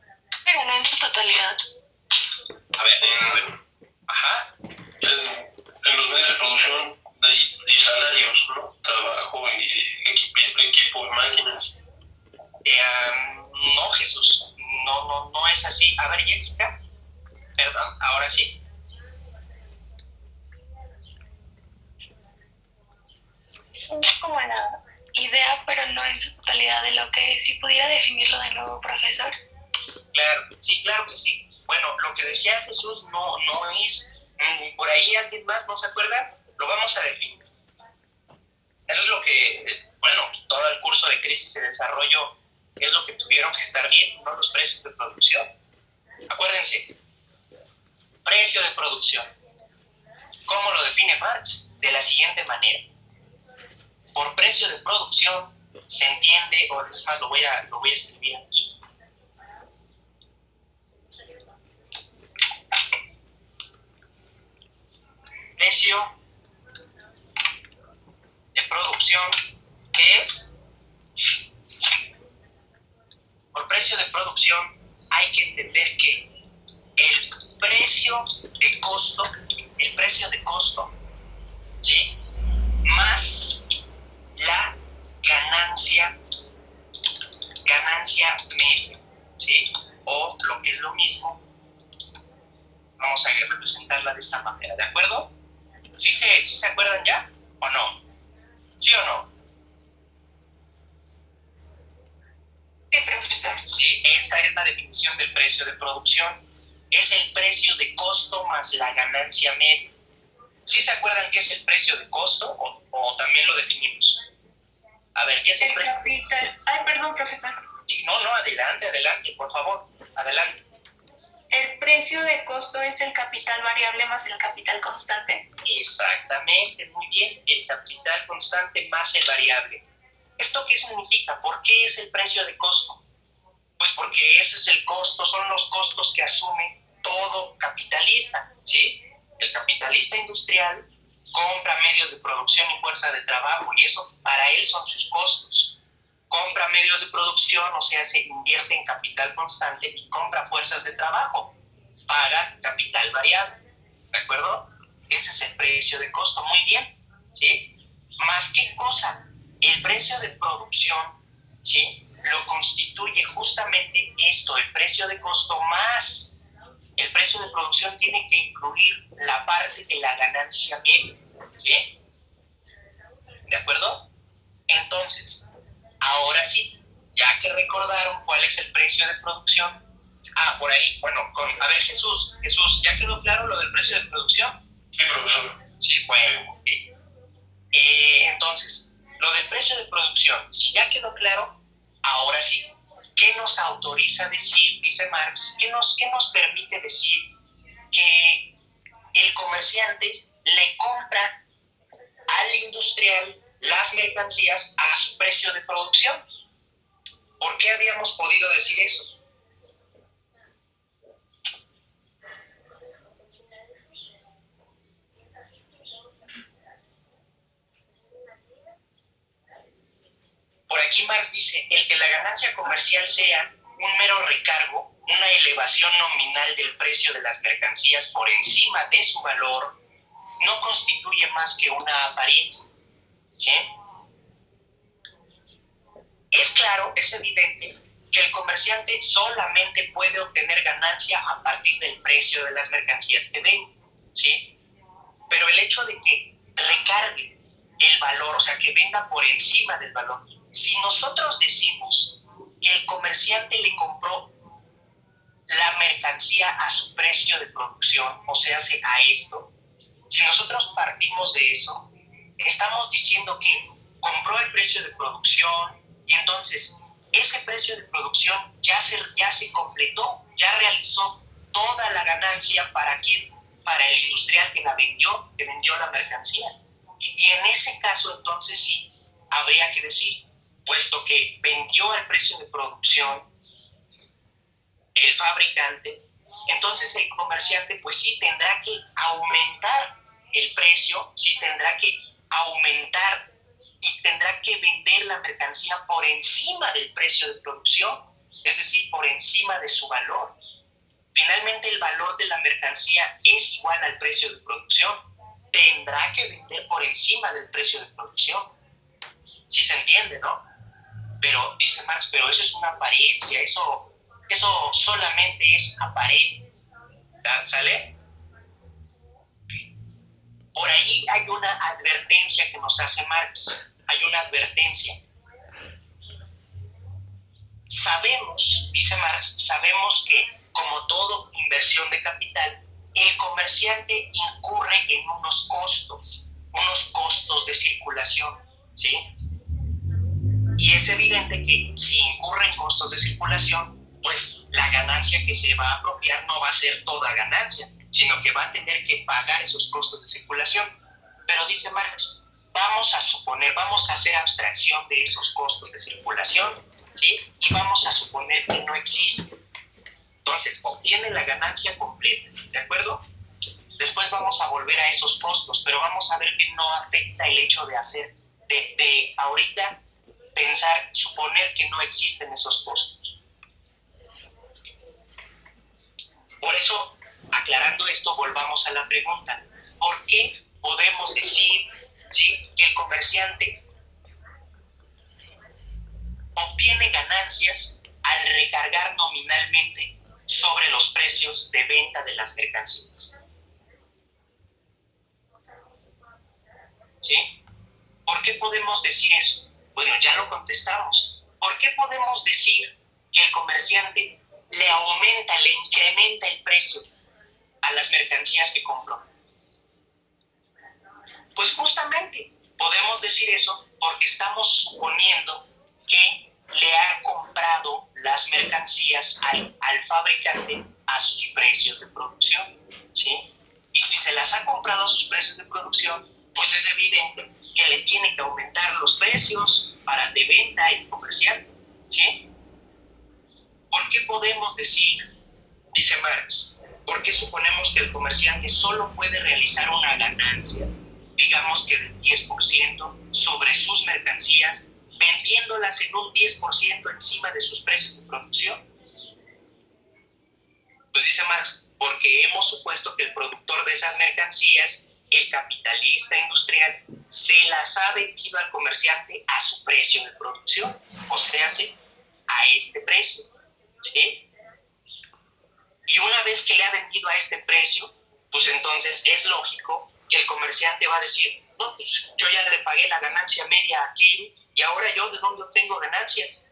Pero no en su totalidad. A ver, ajá. en los medios de producción y salarios, ¿no? Trabajo y equipo y máquinas. No, Jesús, no es así. A ver, Jessica, perdón, ahora sí. Es como la idea, pero no en su totalidad de lo que, si pudiera definirlo de nuevo, profesor. Claro que sí. Bueno, lo que decía Jesús no es, por ahí alguien más no se acuerda, lo vamos a definir. Eso es lo que, todo el curso de crisis y desarrollo es lo que tuvieron que estar viendo, ¿no? Los precios de producción. Acuérdense, precio de producción. ¿Cómo lo define Marx? De la siguiente manera. Por precio de producción se entiende, o es más, lo voy a escribir aquí. Precio de producción es, por precio de producción hay que entender que el precio de costo, ¿sí? Más la ganancia media, ¿sí? O lo que es lo mismo, vamos a representarla de esta manera, ¿de acuerdo? ¿Sí se acuerdan ya? ¿O no? ¿Sí o no? Sí, profesor. Sí, esa es la definición del precio de producción. Es el precio de costo más la ganancia media. ¿Sí se acuerdan qué es el precio de costo o también lo definimos? A ver, ¿qué es el precio? Capital. Ay, perdón, profesor. Sí, no, adelante, por favor, adelante. El precio de costo es el capital variable más el capital constante. Exactamente, muy bien, el capital constante más el variable. ¿Esto qué significa? ¿Por qué es el precio de costo? Pues porque ese es el costo, son los costos que asume todo capitalista, ¿sí? El capitalista industrial compra medios de producción y fuerza de trabajo y eso para él son sus costos. Compra medios de producción, o sea, se invierte en capital constante y compra fuerzas de trabajo, paga capital variable, ¿de acuerdo? Ese es el precio de costo, muy bien, ¿sí? ¿Más qué cosa? El precio de producción, ¿sí? Lo constituye justamente esto, el precio de costo más el precio de producción tiene que incluir la parte de la ganancia media, ¿sí? ¿De acuerdo? Entonces, ahora sí, ya que recordaron cuál es el precio de producción, por ahí, bueno, a ver, Jesús, ¿ya quedó claro lo del precio de producción? Sí, profesor. Sí, bueno, entonces, lo del precio de producción, si ya quedó claro, ahora sí, ¿qué nos autoriza decir, dice Marx, qué nos permite decir que el comerciante le compra al industrial las mercancías a su precio de producción? ¿Por qué habíamos podido decir eso? Por aquí Marx dice, el que la ganancia comercial sea un mero recargo, una elevación nominal del precio de las mercancías por encima de su valor, no constituye más que una apariencia, ¿sí? Es claro, es evidente que el comerciante solamente puede obtener ganancia a partir del precio de las mercancías que vende, ¿sí? Pero el hecho de que recargue el valor, o sea, que venda por encima del valor, si nosotros decimos que el comerciante le compró la mercancía a su precio de producción, o sea, a esto, si nosotros partimos de eso, estamos diciendo que compró el precio de producción y entonces ese precio de producción ya se completó, ya realizó toda la ganancia para quién, para el industrial que vendió la mercancía. Y en ese caso entonces sí habría que decir, puesto que vendió al precio de producción el fabricante, entonces el comerciante pues sí tendrá que aumentar el precio, sí tendrá que aumentar y tendrá que vender la mercancía por encima del precio de producción, es decir, por encima de su valor. Finalmente el valor de la mercancía es igual al precio de producción, tendrá que vender por encima del precio de producción. Sí se entiende, ¿no? Pero dice Marx, pero eso es una apariencia, eso solamente es aparente, ¿sale? Por ahí hay una advertencia que nos hace Marx, hay una advertencia. Sabemos, dice Marx, sabemos que como toda inversión de capital, el comerciante incurre en unos costos de circulación, ¿sí? Y es evidente que si incurre en costos de circulación, pues la ganancia que se va a apropiar no va a ser toda ganancia, sino que va a tener que pagar esos costos de circulación. Pero dice Marx, vamos a hacer abstracción de esos costos de circulación, ¿sí? Y vamos a suponer que no existen. Entonces, obtiene la ganancia completa, ¿de acuerdo? Después vamos a volver a esos costos, pero vamos a ver que no afecta el hecho de ahorita suponer que no existen esos costos. Por eso, aclarando esto, volvamos a la pregunta. ¿Por qué podemos decir, ¿sí?, que el comerciante obtiene ganancias al recargar nominalmente sobre los precios de venta de las mercancías? ¿Sí? ¿Por qué podemos decir eso? Bueno, ya lo contestamos. ¿Por qué podemos decir que el comerciante le incrementa el precio a las mercancías que compró? Pues justamente podemos decir eso porque estamos suponiendo que le ha comprado las mercancías al fabricante a sus precios de producción, ¿sí? Y si se las ha comprado a sus precios de producción, pues es evidente que le tiene que aumentar los precios para de venta y comercial, ¿sí? ¿Por qué podemos decir, dice Marx, por qué suponemos que el comerciante solo puede realizar una ganancia, digamos que del 10% sobre sus mercancías, vendiéndolas en un 10% encima de sus precios de producción? Pues dice Marx, porque hemos supuesto que el productor de esas mercancías, el capitalista industrial, se las ha vendido al comerciante a su precio de producción, o sea, a este precio, ¿sí? Y una vez que le ha vendido a este precio, pues entonces es lógico que el comerciante va a decir, no, pues yo ya le pagué la ganancia media a aquel, y ahora yo de dónde obtengo ganancias,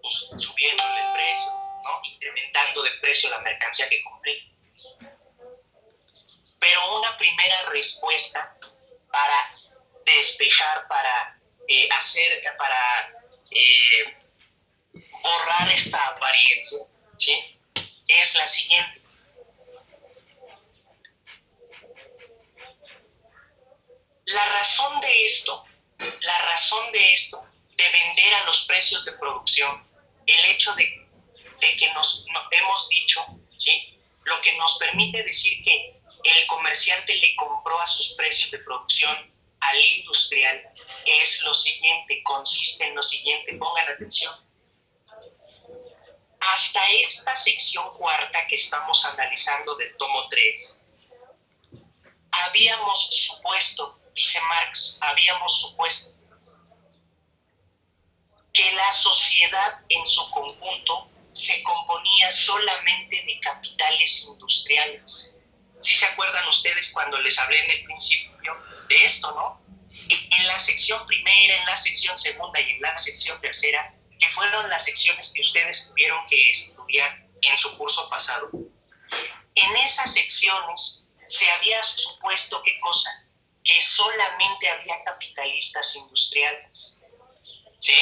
pues subiéndole el precio, ¿no? Incrementando de precio la mercancía que compré. Pero una primera respuesta para despejar, para borrar esta apariencia, ¿sí?, es la siguiente. La razón de esto, de vender a los precios de producción, el hecho de que nos hemos dicho, ¿sí?, lo que nos permite decir que el comerciante le compró a sus precios de producción al industrial es lo siguiente, consiste en lo siguiente, pongan atención. Hasta esta sección cuarta que estamos analizando del tomo 3, habíamos supuesto, dice Marx, que la sociedad en su conjunto se componía solamente de capitales industriales. ¿Sí se acuerdan ustedes cuando les hablé en el principio de esto, no? En la sección primera, en la sección segunda y en la sección tercera, que fueron las secciones que ustedes tuvieron que estudiar en su curso pasado, en esas secciones se había supuesto, ¿qué cosa? Que solamente había capitalistas industriales, ¿sí?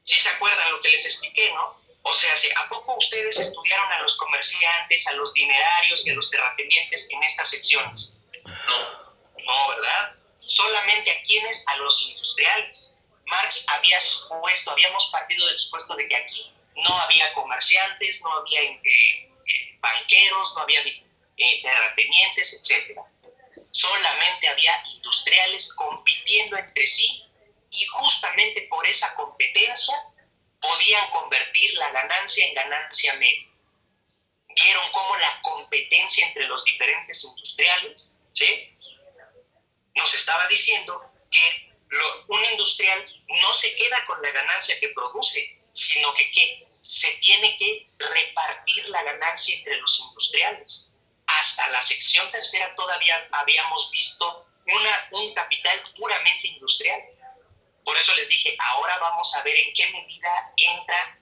¿Sí se acuerdan lo que les expliqué, no? O sea, ¿a poco ustedes estudiaron a los comerciantes, a los dinerarios y a los terratenientes en estas secciones? No, ¿verdad? Solamente a quienes, a los industriales. Marx habíamos partido del supuesto de que aquí no había comerciantes, no había banqueros, no había terratenientes, etc. Solamente había industriales compitiendo entre sí, y justamente por esa competencia podían convertir la ganancia en ganancia media. ¿Vieron cómo la competencia entre los diferentes industriales, ¿sí?, nos estaba diciendo que un industrial no se queda con la ganancia que produce, sino que se tiene que repartir la ganancia entre los industriales? Hasta la sección tercera todavía habíamos visto un capital puramente industrial. Por eso les dije, ahora vamos a ver en qué medida entra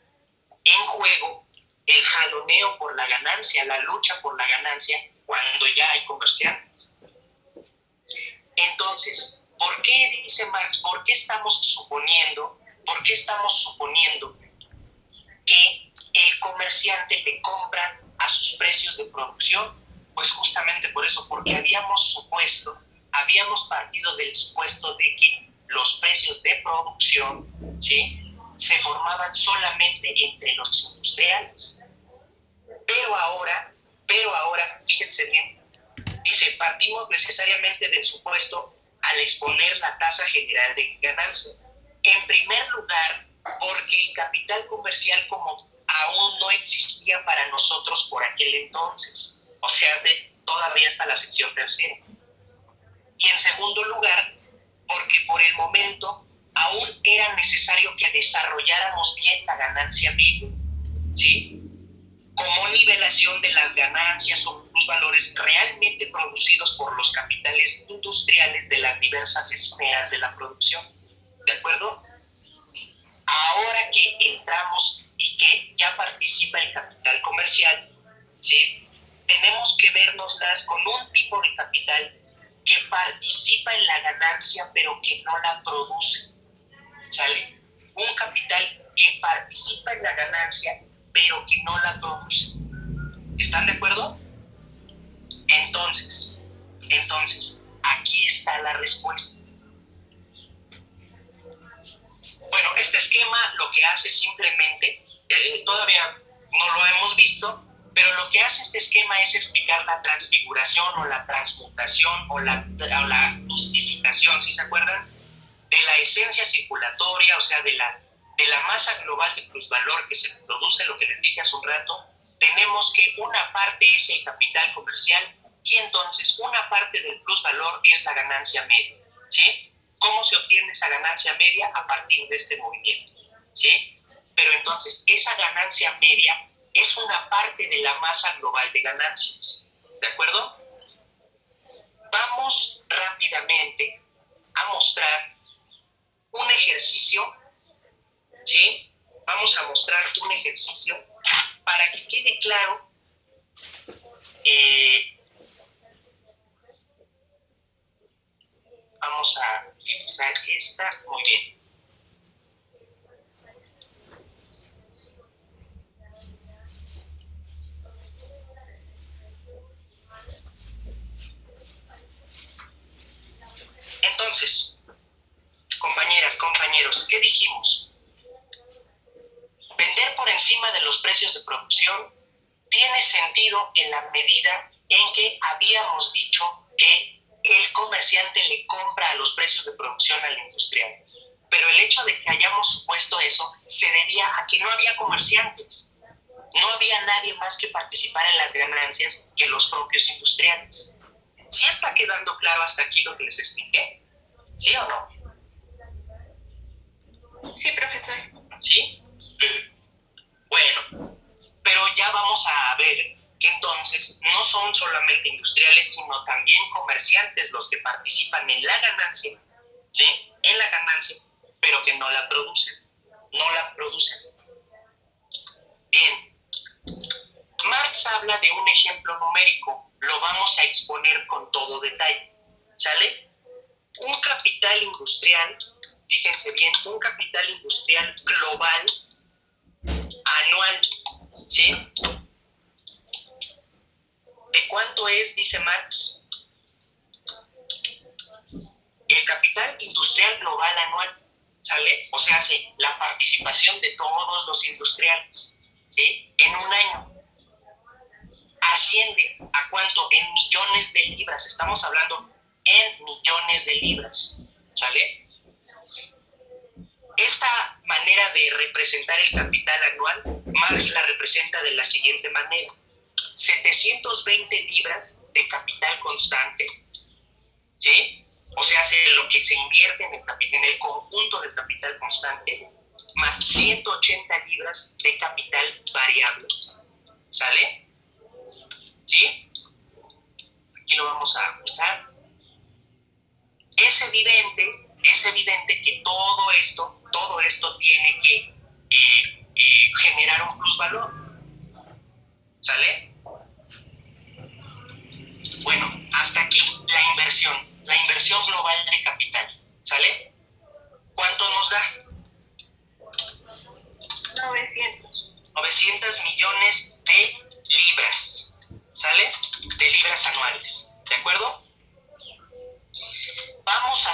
en juego el jaloneo por la ganancia, la lucha por la ganancia, cuando ya hay comerciantes. Entonces, ¿por qué, dice Marx, por qué estamos suponiendo que el comerciante le compra a sus precios de producción? Pues justamente por eso, porque habíamos partido del supuesto de que los precios de producción, ¿sí?, se formaban solamente entre los industriales. Pero ahora, fíjense bien, dice, partimos necesariamente del supuesto al exponer la tasa general de ganancia. En primer lugar, porque el capital comercial como aún no existía para nosotros por aquel entonces, o sea, todavía hasta la sección tercera. Y en segundo lugar, porque por el momento aún era necesario que desarrolláramos bien la ganancia media, ¿sí?, como nivelación de las ganancias o los valores realmente producidos por los capitales industriales de las diversas esferas de la producción. ¿De acuerdo? Ahora que entramos y que ya participa el capital comercial, ¿sí?, tenemos que vernoslas con un tipo de capital que participa en la ganancia pero que no la produce. ¿Sale? Un capital que participa en la ganancia pero que no la produce. ¿Están de acuerdo? Entonces, aquí está la respuesta. Bueno, este esquema lo que hace simplemente, todavía no lo hemos visto, pero lo que hace este esquema es explicar la transfiguración o la transmutación o la justificación, ¿sí se acuerdan? De la esencia circulatoria, o sea, de la masa global de plusvalor que se produce, lo que les dije hace un rato. Tenemos que una parte es el capital comercial y entonces una parte del plusvalor es la ganancia media, ¿sí? ¿Cómo se obtiene esa ganancia media? A partir de este movimiento, ¿sí? Pero entonces esa ganancia media es una parte de la masa global de ganancias, ¿de acuerdo? Vamos rápidamente a mostrar un ejercicio, ¿sí? Vamos a mostrar un ejercicio para que quede claro vamos a utilizar esta, muy bien. Entonces, compañeras, compañeros, ¿qué dijimos? Vender por encima de los precios de producción tiene sentido en la medida en que habíamos dicho que el comerciante le compra a los precios de producción al industrial. Pero el hecho de que hayamos supuesto eso se debía a que no había comerciantes. No había nadie más que participara en las ganancias que los propios industriales. ¿Sí está quedando claro hasta aquí lo que les expliqué? ¿Sí o no? Sí, profesor. ¿Sí? Bueno, pero ya vamos a ver que entonces no son solamente industriales, sino también comerciantes los que participan en la ganancia, ¿sí? En la ganancia, pero que no la producen. No la producen. Bien. Marx habla de un ejemplo numérico. Lo vamos a exponer con todo detalle. ¿Sale? Un capital industrial, fíjense bien, un capital industrial global anual, ¿sí? ¿De cuánto es, dice Marx? El capital industrial global anual, ¿sale? O sea, la participación de todos los industriales, ¿sí? En un año. Asciende a cuánto? En millones de libras. Estamos hablando en millones de libras, ¿sale? Esta manera de representar el capital anual, Marx la representa de la siguiente manera. 720 libras de capital constante, ¿sí? O sea, lo que se invierte en el conjunto del capital constante, más 180 libras de capital variable, ¿sale? ¿Sí? Aquí lo vamos a mostrar. Es evidente que todo esto tiene que generar un plusvalor, ¿sale? Bueno, hasta aquí la inversión global de capital, ¿sale? ¿Cuánto nos da? 900 millones de libras, ¿sale? De libras anuales, ¿de acuerdo? Vamos a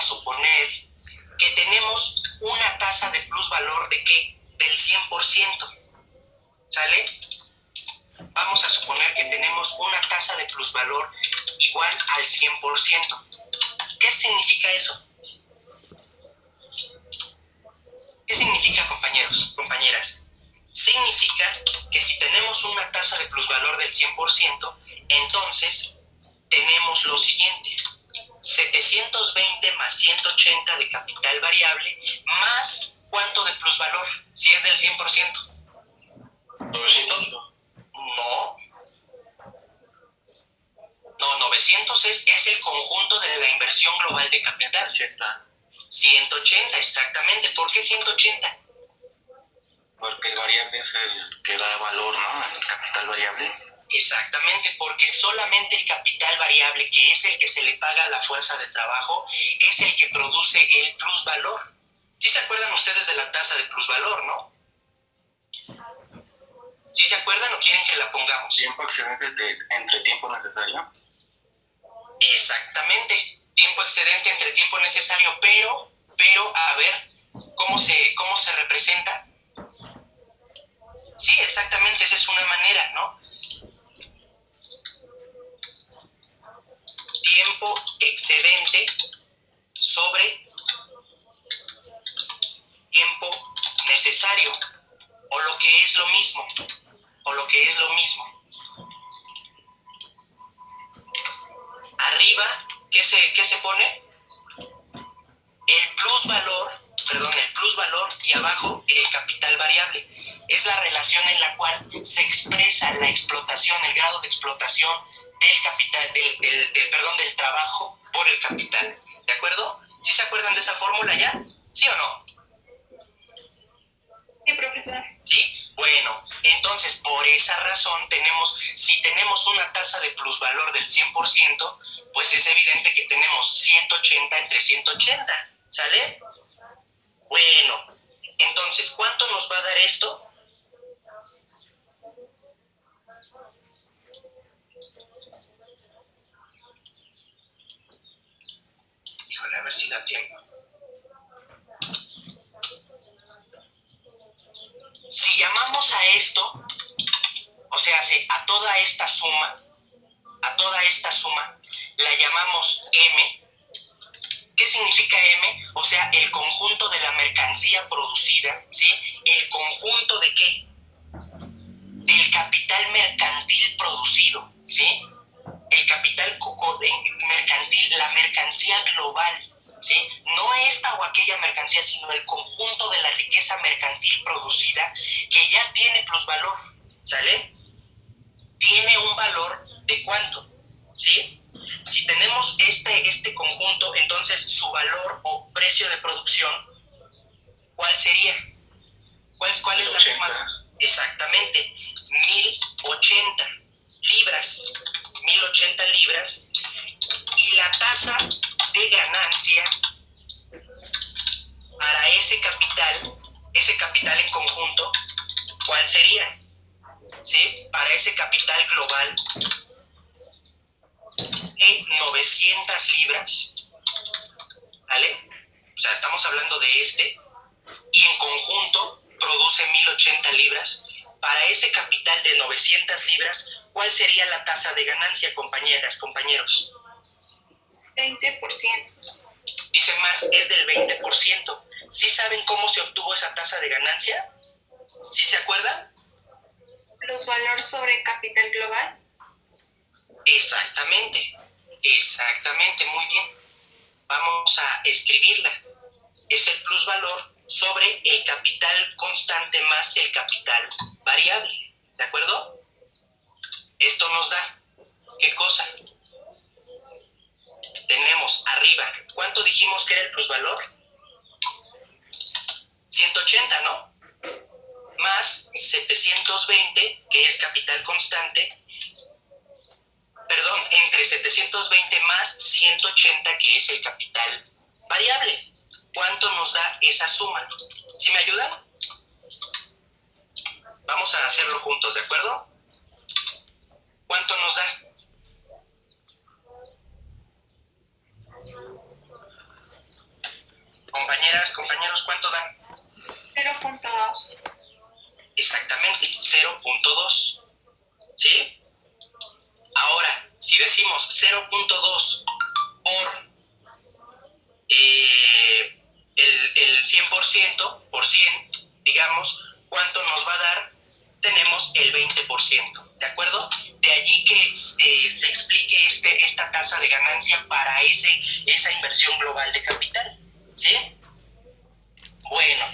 suponer que tenemos una tasa de plusvalor ¿de qué? Del 100%, ¿sale? Vamos a suponer que tenemos una tasa de plusvalor igual al 100%. ¿Qué significa eso? ¿Qué significa, compañeros, compañeras? Significa que si tenemos una tasa de plusvalor del 100%, entonces tenemos lo siguiente: 720 más 180 de capital variable, más ¿cuánto de plusvalor? Si es del 100%. 900. No, 900 es el conjunto de la inversión global de capital. 180, exactamente. ¿Por qué 180? Porque el variable es el que da valor, ¿no? El capital variable. Exactamente, porque solamente el capital variable, que es el que se le paga a la fuerza de trabajo, es el que produce el plusvalor. ¿Sí se acuerdan ustedes de la tasa de plusvalor, no? ¿Sí se acuerdan o quieren que la pongamos? Tiempo excedente entre tiempo necesario. Exactamente, tiempo excedente entre tiempo necesario, pero a ver, ¿cómo se representa? Sí, exactamente, esa es una manera, ¿no? Tiempo excedente sobre tiempo necesario, o lo que es lo mismo, Arriba, ¿qué se pone? El plusvalor y abajo el capital variable. Es la relación en la cual se expresa la explotación, el grado de explotación del capital, del trabajo por el capital. ¿De acuerdo? ¿Sí se acuerdan de esa fórmula ya? ¿Sí o no? Sí, profesor. ¿Sí? Bueno, entonces por esa razón si tenemos una tasa de plusvalor del 100%, pues es evidente que tenemos 180 entre 180, ¿sale? Bueno, entonces, ¿cuánto nos va a dar esto? Híjole, a ver si da tiempo. Si llamamos a esto, o sea, a toda esta suma, la llamamos M. ¿Qué significa M? O sea, el conjunto de la mercancía producida, ¿sí? ¿El conjunto de qué? Del capital mercantil producido, ¿sí? El capital mercantil, la mercancía global, ¿sí? No esta o aquella mercancía, sino el conjunto de la riqueza mercantil producida que ya tiene plusvalor, ¿sale? Tiene un valor de ¿cuánto? ¿Sí? Si tenemos este conjunto, entonces su valor o precio de producción, ¿cuál sería? ¿Cuál es la suma? Exactamente, 1080 libras. 1080 libras. Y la tasa de ganancia para ese capital en conjunto, ¿cuál sería? ¿Sí? Para ese capital global de 900 libras, ¿vale? O sea, estamos hablando de y en conjunto produce 1080 libras. Para ese capital de 900 libras, ¿cuál sería la tasa de ganancia, compañeras, compañeros? 20%. Dice Marx, es del 20%. ¿Sí saben cómo se obtuvo esa tasa de ganancia? ¿Sí se acuerdan? ¿Plusvalor sobre capital global? Exactamente, muy bien. Vamos a escribirla. Es el plusvalor sobre el capital constante más el capital variable. ¿De acuerdo? Esto nos da, ¿qué cosa? Tenemos arriba, ¿cuánto dijimos que era el plusvalor? 180, ¿no? Más 720, que es capital constante. Perdón, entre 720 más 180, que es el capital variable. ¿Cuánto nos da esa suma? ¿Sí me ayudan? Vamos a hacerlo juntos, ¿de acuerdo? ¿Cuánto nos da? Compañeras, compañeros, ¿cuánto da? 0.2. Exactamente, 0.2. ¿Sí? Ahora, si decimos 0.2 por el 100%, por 100, digamos, ¿cuánto nos va a dar? Tenemos el 20%, ¿de acuerdo? De allí que se explique esta tasa de ganancia para esa inversión global de capital, ¿sí? Bueno.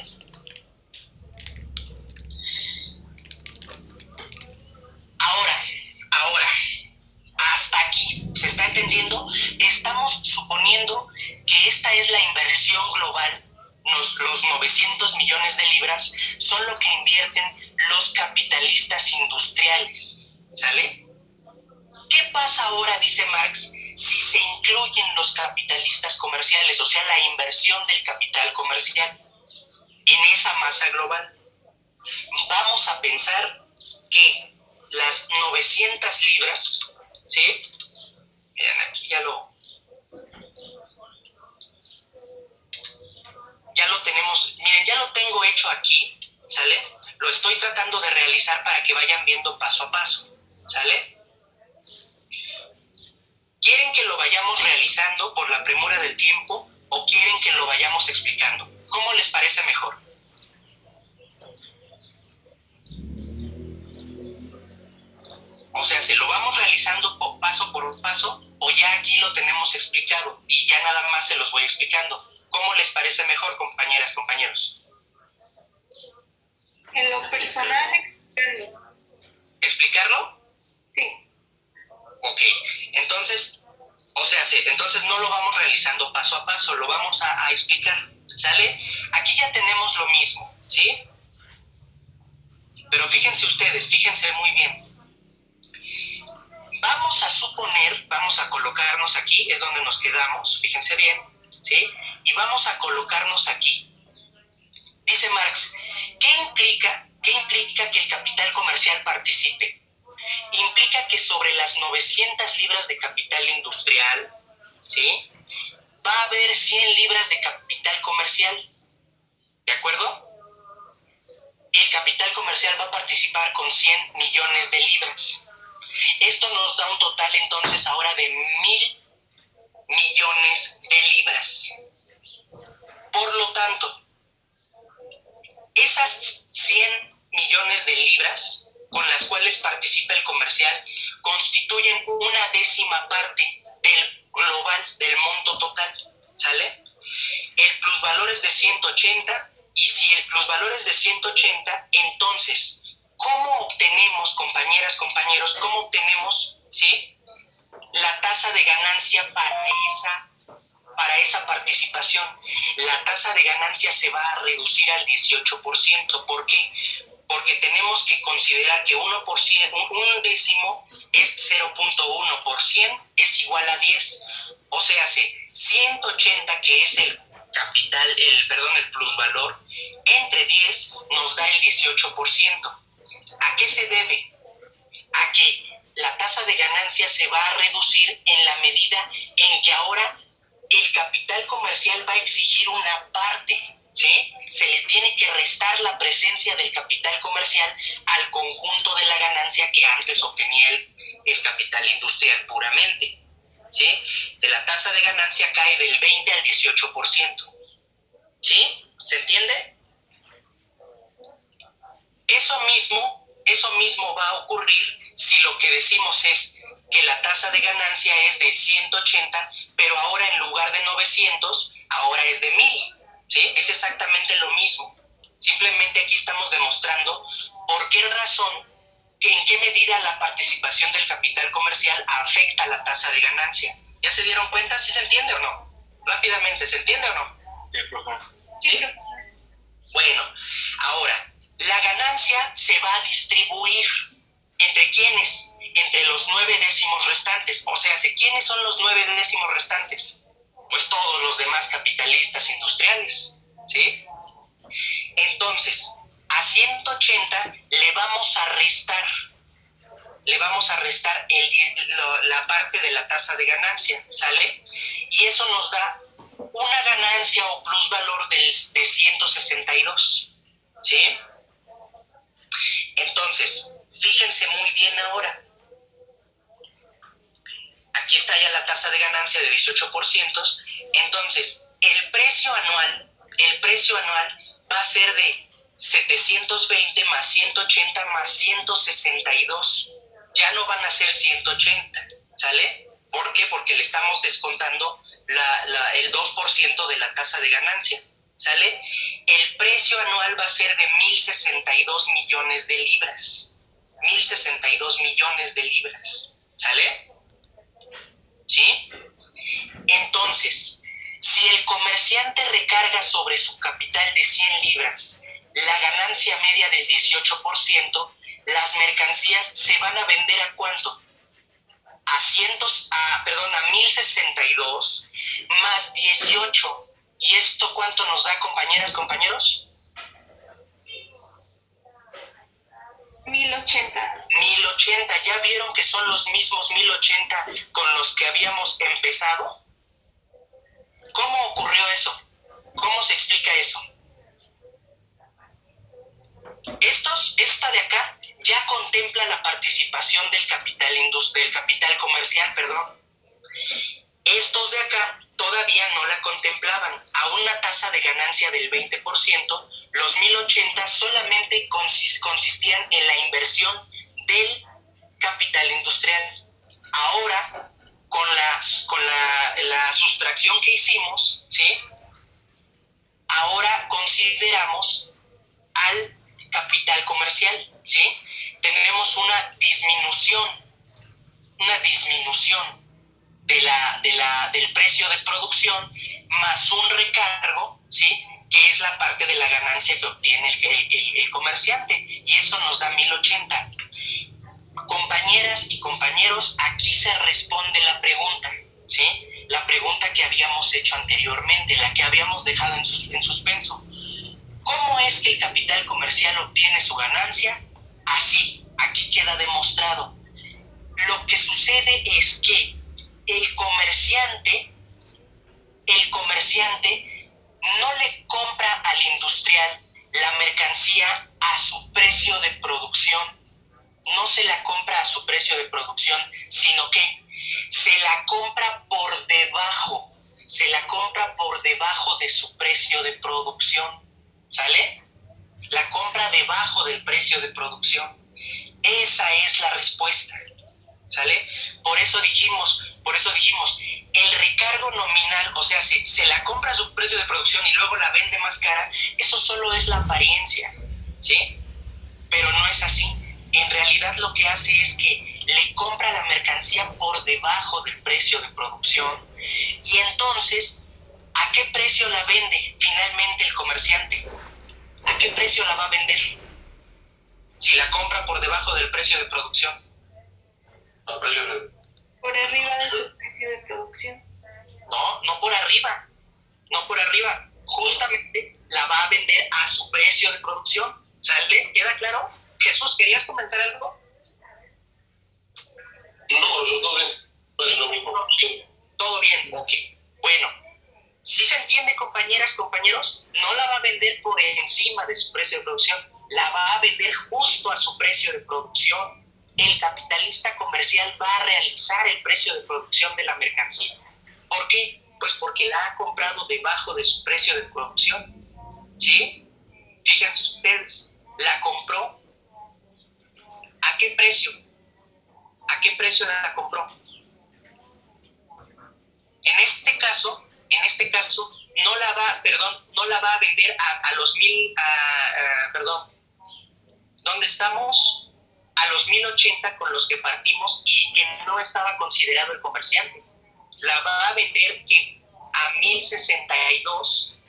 Ahora, hasta aquí, ¿se está entendiendo? Estamos suponiendo que esta es la inversión global. Los 900 millones de libras son lo que invierten los capitalistas industriales, ¿sale? pasa ahora, dice Marx, si se incluyen los capitalistas comerciales, o sea, la inversión del capital comercial en esa masa global? Vamos a pensar que las 900 libras, ¿sí? Miren, aquí ya lo tenemos, miren, ya lo tengo hecho aquí, ¿sale? Lo estoy tratando de realizar para que vayan viendo paso a paso, ¿sale? ¿Quieren que lo vayamos realizando por la premura del tiempo o quieren que lo vayamos explicando? ¿Cómo les parece mejor? O sea, ¿se lo vamos realizando paso por paso o ya aquí lo tenemos explicado y ya nada más se los voy explicando? ¿Cómo les parece mejor, compañeras, compañeros? En lo personal, explicarlo. ¿Explicarlo? Sí. Ok, entonces, o sea, sí, entonces no lo vamos realizando paso a paso, lo vamos a explicar, ¿sale? Aquí ya tenemos lo mismo, ¿sí? Pero fíjense ustedes, fíjense muy bien. Vamos a suponer, vamos a colocarnos aquí, es donde nos quedamos, fíjense bien, ¿sí? Y vamos a colocarnos aquí. Dice Marx, ¿qué implica que el capital comercial participe? Implica que sobre las 900 libras de capital industrial, ¿sí? Va a haber 100 libras de capital comercial, ¿de acuerdo? El capital comercial va a participar con 100 millones de libras. Esto nos da un total entonces ahora de 1.000 millones de libras. Por lo tanto, esas 100 millones de libras con las cuales participa el comercial constituyen una décima parte del global, del monto total, ¿sale? El plusvalor es de 180 y si el plusvalor es de 180, entonces, ¿cómo obtenemos, compañeras, compañeros, cómo obtenemos, ¿sí?, la tasa de ganancia para esa participación? La tasa de ganancia se va a reducir al 18%. ¿Por qué? Porque tenemos que considerar que 1%, un décimo es 0.1 por 100 es igual a 10. O sea, 180, que es el plusvalor, entre 10 nos da el 18%. ¿A qué se debe? A que la tasa de ganancia se va a reducir en la medida en que ahora el capital comercial va a exigir una parte, ¿sí? Se le tiene que restar la presencia del capital comercial al conjunto de la ganancia que antes obtenía el capital industrial puramente, ¿sí? De la tasa de ganancia cae del 20 al 18%, ¿sí? ¿Se entiende? Eso mismo va a ocurrir si lo que decimos es que la tasa de ganancia es de 180, pero ahora en lugar de 900, ahora es de 1000, ¿sí? Es exactamente lo mismo. Simplemente aquí estamos demostrando por qué razón, en qué medida la participación del capital comercial afecta la tasa de ganancia. ¿Ya se dieron cuenta? ¿Sí se entiende o no? Rápidamente, ¿se entiende o no? ¿Sí? Bueno, ahora, la ganancia se va a distribuir ¿entre quiénes? Entre los 9 décimos restantes. O sea, ¿quiénes son los 9 décimos restantes? Pues todos los demás capitalistas industriales, ¿sí? Entonces, a 180 le vamos a restar la parte de la tasa de ganancia, ¿sale? Y eso nos da una ganancia o plusvalor de 162, ¿sí? Entonces, fíjense muy bien ahora. Aquí está ya la tasa de ganancia de 18%. Entonces, el precio anual va a ser de 720 más 180 más 162. Ya no van a ser 180, ¿sale? ¿Por qué? Porque le estamos descontando el 2% de la tasa de ganancia, ¿sale? El precio anual va a ser de 1.062 millones de libras. 1.062 millones de libras, ¿sale? ¿Sí? Entonces, si el comerciante recarga sobre su capital de 100 libras la ganancia media del 18%, las mercancías se van a vender ¿a cuánto? a 1062 más 18. ¿Y esto cuánto nos da, compañeras, compañeros? 1080. 1080. ¿Ya vieron que son los mismos 1080 con los que habíamos empezado? ¿Cómo ocurrió eso? ¿Cómo se explica eso? Esta de acá ya contempla la participación del capital comercial, perdón. Estos de acá todavía no la contemplaban. A una tasa de ganancia del 20%, los 1080 solamente consistían en la inversión del capital industrial. Ahora, con la sustracción que hicimos, ¿sí? Ahora consideramos al capital comercial, ¿sí? Tenemos una disminución del precio de producción más un recargo, ¿sí? Que es la parte de la ganancia que obtiene el comerciante, y eso nos da 1080. Compañeras y compañeros, aquí se responde la pregunta, ¿sí? La pregunta que habíamos hecho anteriormente, la que habíamos dejado en suspenso. ¿Cómo es que el capital comercial obtiene su ganancia? Así, aquí queda demostrado. Lo que sucede es que el comerciante no le compra al industrial la mercancía a su precio de producción. No se la compra a su precio de producción, sino que se la compra por debajo de su precio de producción. ¿Sale? La compra debajo del precio de producción. Esa es la respuesta. ¿Sale? Por eso dijimos, el recargo nominal, o sea, se la compra a su precio de producción y luego la vende más cara, eso solo es la apariencia, ¿sí? Pero no es así. En realidad lo que hace es que le compra la mercancía por debajo del precio de producción, y entonces, ¿a qué precio la vende finalmente el comerciante? ¿A qué precio la va a vender si la compra por debajo del precio de producción? Por arriba de su precio de producción. No por arriba. Justamente la va a vender a su precio de producción. ¿Sale? ¿Queda claro? Jesús, ¿querías comentar algo? No, yo todo bien. Pues lo mismo. Sí. Todo bien, ok. Bueno, ¿sí se entiende, compañeras, compañeros? No la va a vender por encima de su precio de producción, la va a vender justo a su precio de producción. El capitalista comercial va a realizar el precio de producción de la mercancía. ¿Por qué? Pues porque la ha comprado debajo de su precio de producción, ¿sí? Fíjense ustedes, la compró. ¿A qué precio? ¿A qué precio la compró? En este caso, no la va a vender a los 1000, ¿dónde estamos? A los 1080 con los que partimos y que no estaba considerado el comerciante. La va a vender a 1062,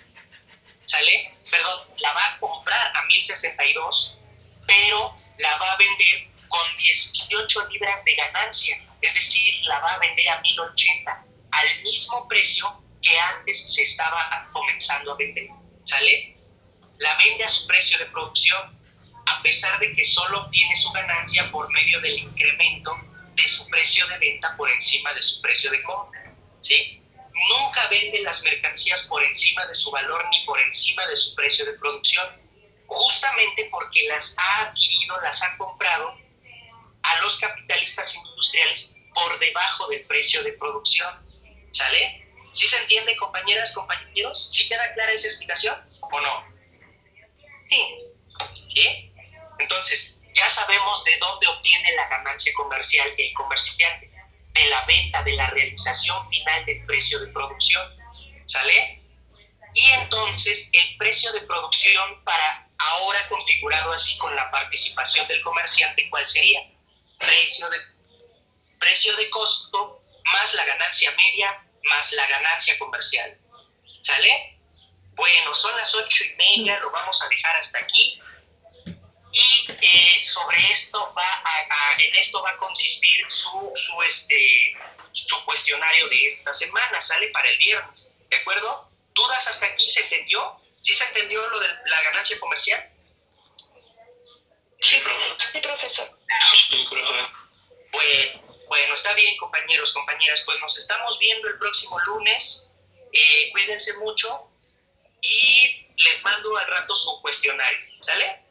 ¿sale? Perdón, la va a comprar a 1062, pero la va a vender con 18 libras de ganancia, es decir, la va a vender a 1080, al mismo precio que antes se estaba comenzando a vender, ¿sale? La vende a su precio de producción, a pesar de que solo obtiene su ganancia por medio del incremento de su precio de venta por encima de su precio de compra, ¿sí? Nunca vende las mercancías por encima de su valor ni por encima de su precio de producción, justamente porque las ha adquirido, las ha comprado a los capitalistas industriales por debajo del precio de producción, ¿sale? ¿Sí se entiende, compañeras, compañeros? ¿Sí queda clara esa explicación o no? Sí. ¿Sí? Entonces, ya sabemos de dónde obtiene la ganancia comercial el comerciante, de la venta, de la realización final del precio de producción, ¿sale? Y entonces, el precio de producción para ahora configurado así con la participación del comerciante, ¿cuál sería? Precio de costo más la ganancia media más la ganancia comercial, ¿sale? Bueno, son las 8:30, lo vamos a dejar hasta aquí. Y sobre esto va En esto va a consistir su cuestionario de esta semana, sale para el viernes, ¿de acuerdo? ¿Dudas hasta aquí? ¿Se entendió? ¿Sí se entendió lo de la ganancia comercial? Sí, profe. Sí, profesor. Sí, profe. Bueno, está bien, compañeros, compañeras, pues nos estamos viendo el próximo lunes. Cuídense mucho y les mando al rato su cuestionario, ¿sale?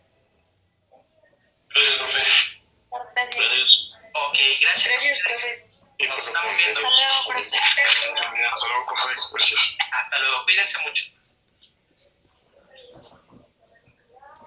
Gracias, profe. Gracias. Gracias. Ok, gracias. Gracias, profe. Nos estamos viendo. Hasta luego, profe. Hasta luego, profe. Gracias. Hasta luego, cuídense mucho.